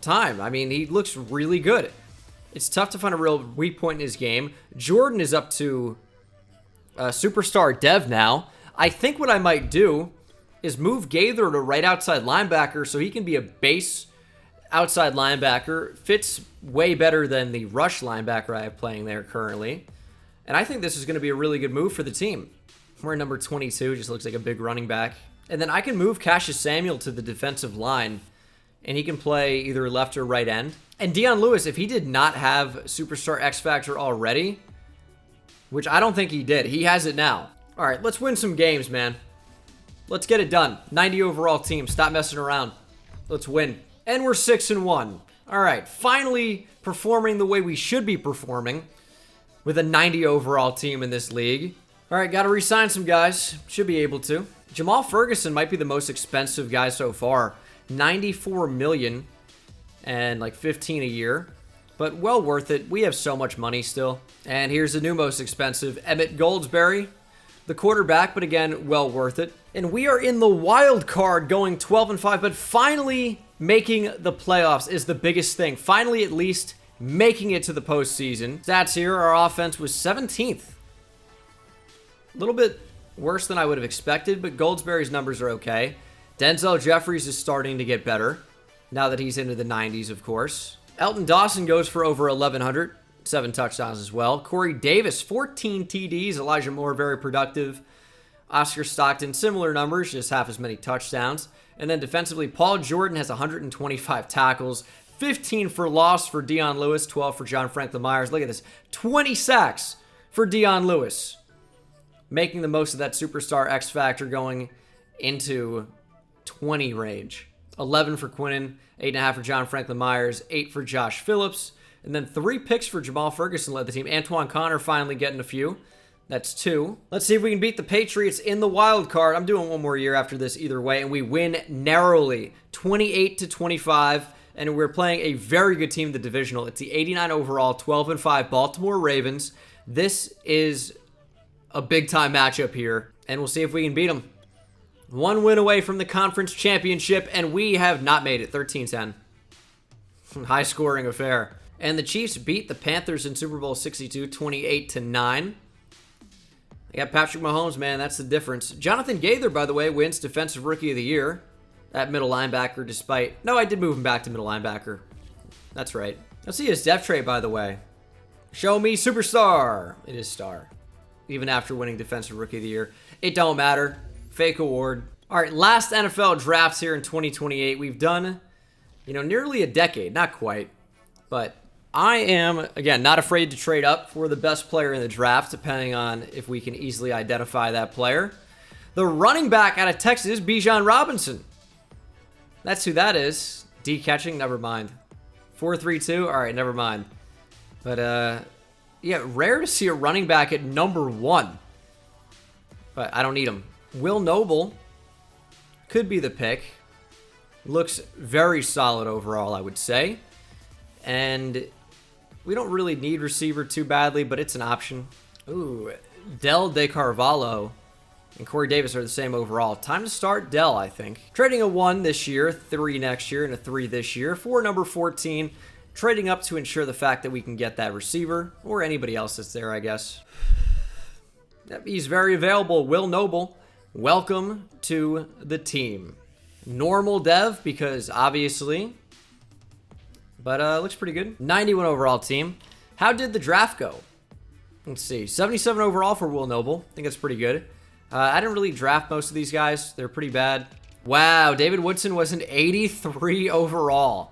time. I mean, he looks really good. It's tough to find a real weak point in his game. Jordan is up to superstar dev now. I think what I might do is move Gaither to right outside linebacker so he can be a base outside linebacker. Fits way better than the rush linebacker I have playing there currently. And I think this is going to be a really good move for the team. We're number 22, just looks like a big running back. And then I can move Cassius Samuel to the defensive line, and he can play either left or right end. And Dion Lewis, if he did not have Superstar X Factor already, which I don't think he did, he has it now. All right, let's win some games, man. Let's get it done. 90 overall team. Stop messing around. Let's win. And we're 6-1. All right, finally performing the way we should be performing with a 90 overall team in this league. All right, got to re-sign some guys. Should be able to. Jamal Ferguson might be the most expensive guy so far. 94 million and like 15 a year. But well worth it. We have so much money still. And here's the new most expensive, Emmett Goldsberry. The quarterback, but again, well worth it. And we are in the wild card going 12-5, but finally making the playoffs is the biggest thing. Finally, at least, making it to the postseason. Stats here, our offense was 17th. A little bit worse than I would have expected, but Goldsberry's numbers are okay. Denzel Jeffries is starting to get better, now that he's into the 90s, of course. Elton Dawson goes for over 1,100. 7 touchdowns as well. Corey Davis, 14 TDs. Elijah Moore, very productive. Oscar Stockton, similar numbers, just half as many touchdowns. And then defensively, Paul Jordan has 125 tackles, 15 for loss for Dion Lewis, 12 for John Franklin Myers. Look at this, 20 sacks for Dion Lewis. Making the most of that superstar X Factor going into 20 range. 11 for Quinnen, 8.5 for John Franklin Myers, 8 for Josh Phillips, and then 3 picks for Jamal Ferguson led the team. Antoine Connor finally getting a few. That's 2. Let's see if we can beat the Patriots in the wild card. I'm doing one more year after this either way, and we win narrowly, 28-25, and we're playing a very good team in the divisional. It's the 89 overall, 12-5 Baltimore Ravens. This is a big-time matchup here, and we'll see if we can beat them. 1 win away from the conference championship, and we have not made it. 13-10. High-scoring affair. And the Chiefs beat the Panthers in Super Bowl 62, 28-9. They got Patrick Mahomes, man. That's the difference. Jonathan Gaither, by the way, wins Defensive Rookie of the Year at middle linebacker despite... No, I did move him back to middle linebacker. That's right. Let's see his depth trait, by the way. Show me superstar. It is star. Even after winning Defensive Rookie of the Year. It don't matter. Fake award. All right, last NFL drafts here in 2028. We've done, nearly a decade. Not quite. But I am, again, not afraid to trade up for the best player in the draft, depending on if we can easily identify that player. The running back out of Texas is Bijan Robinson. That's who that is. D catching, never mind. 4-3-2, all right, never mind. But, yeah, rare to see a running back at number 1. But I don't need him. Will Noble could be the pick. Looks very solid overall, I would say. And we don't really need receiver too badly, but it's an option. Ooh, Del DeCarvalho and Corey Davis are the same overall. Time to start Del, I think. Trading a 1 this year, 3 next year, and a 3 this year for number 14. Trading up to ensure the fact that we can get that receiver, or anybody else that's there, I guess. Yep, he's very available. Will Noble, welcome to the team. Normal dev, because obviously... But looks pretty good. 91 overall team. How did the draft go? Let's see. 77 overall for Will Noble. I think that's pretty good. I didn't really draft most of these guys. They're pretty bad. Wow, David Woodson was an 83 overall.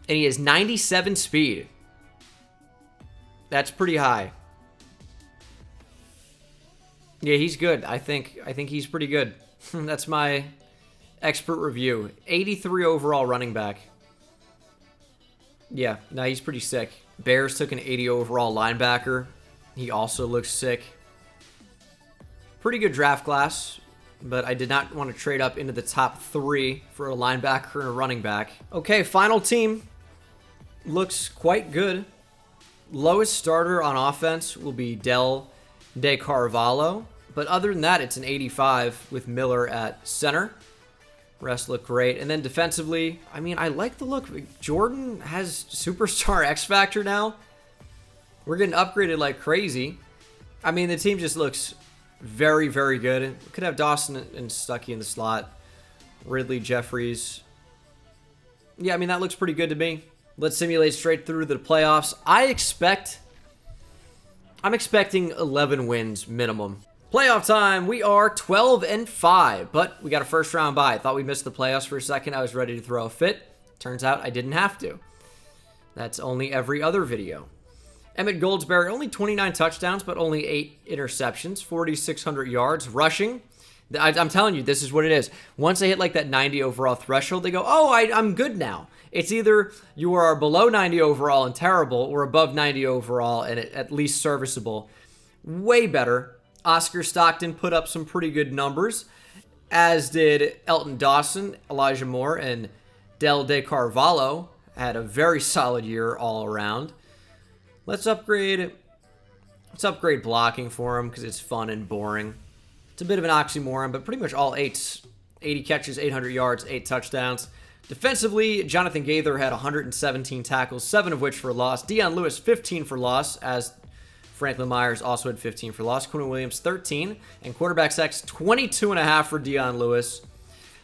And he has 97 speed. That's pretty high. Yeah, he's good. I think he's pretty good. That's my expert review. 83 overall running back. Yeah, no, he's pretty sick. Bears took an 80 overall linebacker. He also looks sick. Pretty good draft class, but I did not want to trade up into the top 3 for a linebacker and a running back. Okay, final team. Looks quite good. Lowest starter on offense will be Del DeCarvalho. But other than that, it's an 85 with Miller at center. Rest look great. And then defensively, I mean, I like the look. Jordan has superstar X Factor now. We're getting upgraded like crazy. I mean, the team just looks very, very good. We could have Dawson and Stuckey in the slot. Ridley, Jeffries. Yeah, I mean, that looks pretty good to me. Let's simulate straight through the playoffs. I'm expecting 11 wins minimum. Playoff time, we are 12-5, but we got a first round bye. I thought we missed the playoffs for a second. I was ready to throw a fit. Turns out I didn't have to. That's only every other video. Emmett Goldsberry, only 29 touchdowns, but only 8 interceptions, 4,600 yards. Rushing, I'm telling you, this is what it is. Once they hit like that 90 overall threshold, they go, oh, I'm good now. It's either you are below 90 overall and terrible, or above 90 overall and at least serviceable. Way better. Oscar Stockton put up some pretty good numbers, as did Elton Dawson, Elijah Moore, and Del DeCarvalho. Had a very solid year all around. Let's upgrade blocking for him because it's fun and boring. It's a bit of an oxymoron, but pretty much all 8s. 80 catches, 800 yards, 8 touchdowns. Defensively, Jonathan Gaither had 117 tackles, 7 of which for loss. Dion Lewis, 15 for loss, as Franklin Myers also had 15 for loss. Quinnen Williams, 13. And quarterback sacks, 22.5 for Dion Lewis.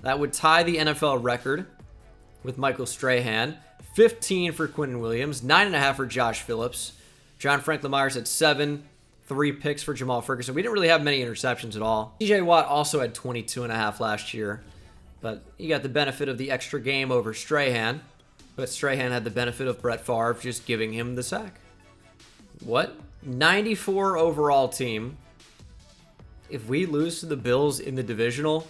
That would tie the NFL record with Michael Strahan. 15 for Quinnen Williams, 9.5 for Josh Phillips. John Franklin Myers had 7. 3 picks for Jamal Ferguson. We didn't really have many interceptions at all. TJ Watt also had 22.5 last year, but he got the benefit of the extra game over Strahan. But Strahan had the benefit of Brett Favre just giving him the sack. What? 94 overall team. If we lose to the Bills in the divisional,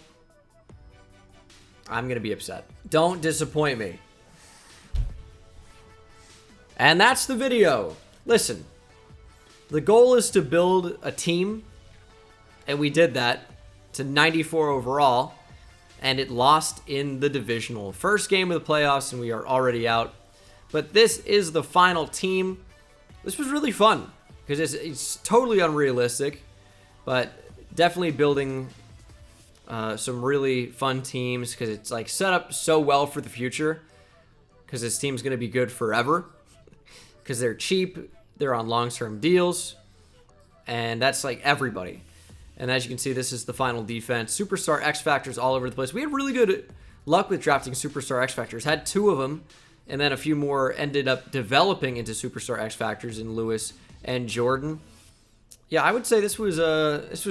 I'm going to be upset. Don't disappoint me. And that's the video. Listen, the goal is to build a team, and we did that to 94 overall, and it lost in the divisional first game of the playoffs, and we are already out. But this is the final team. This was really fun because it's totally unrealistic, but definitely building some really fun teams because it's like set up so well for the future because this team's going to be good forever because they're cheap, they're on long-term deals, and that's like everybody. And as you can see, this is the final defense. Superstar X Factors all over the place. We had really good luck with drafting Superstar X Factors. Had 2 of them, and then a few more ended up developing into Superstar X Factors in Lewis and Jordan. Yeah, I would say this was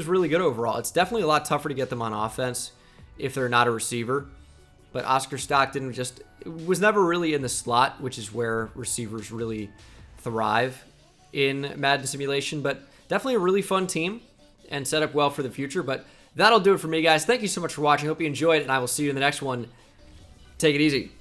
really good overall. It's definitely a lot tougher to get them on offense if they're not a receiver. But Oscar Stockton was never really in the slot, which is where receivers really thrive in Madden Simulation. But definitely a really fun team and set up well for the future. But that'll do it for me, guys. Thank you so much for watching. Hope you enjoyed, and I will see you in the next one. Take it easy.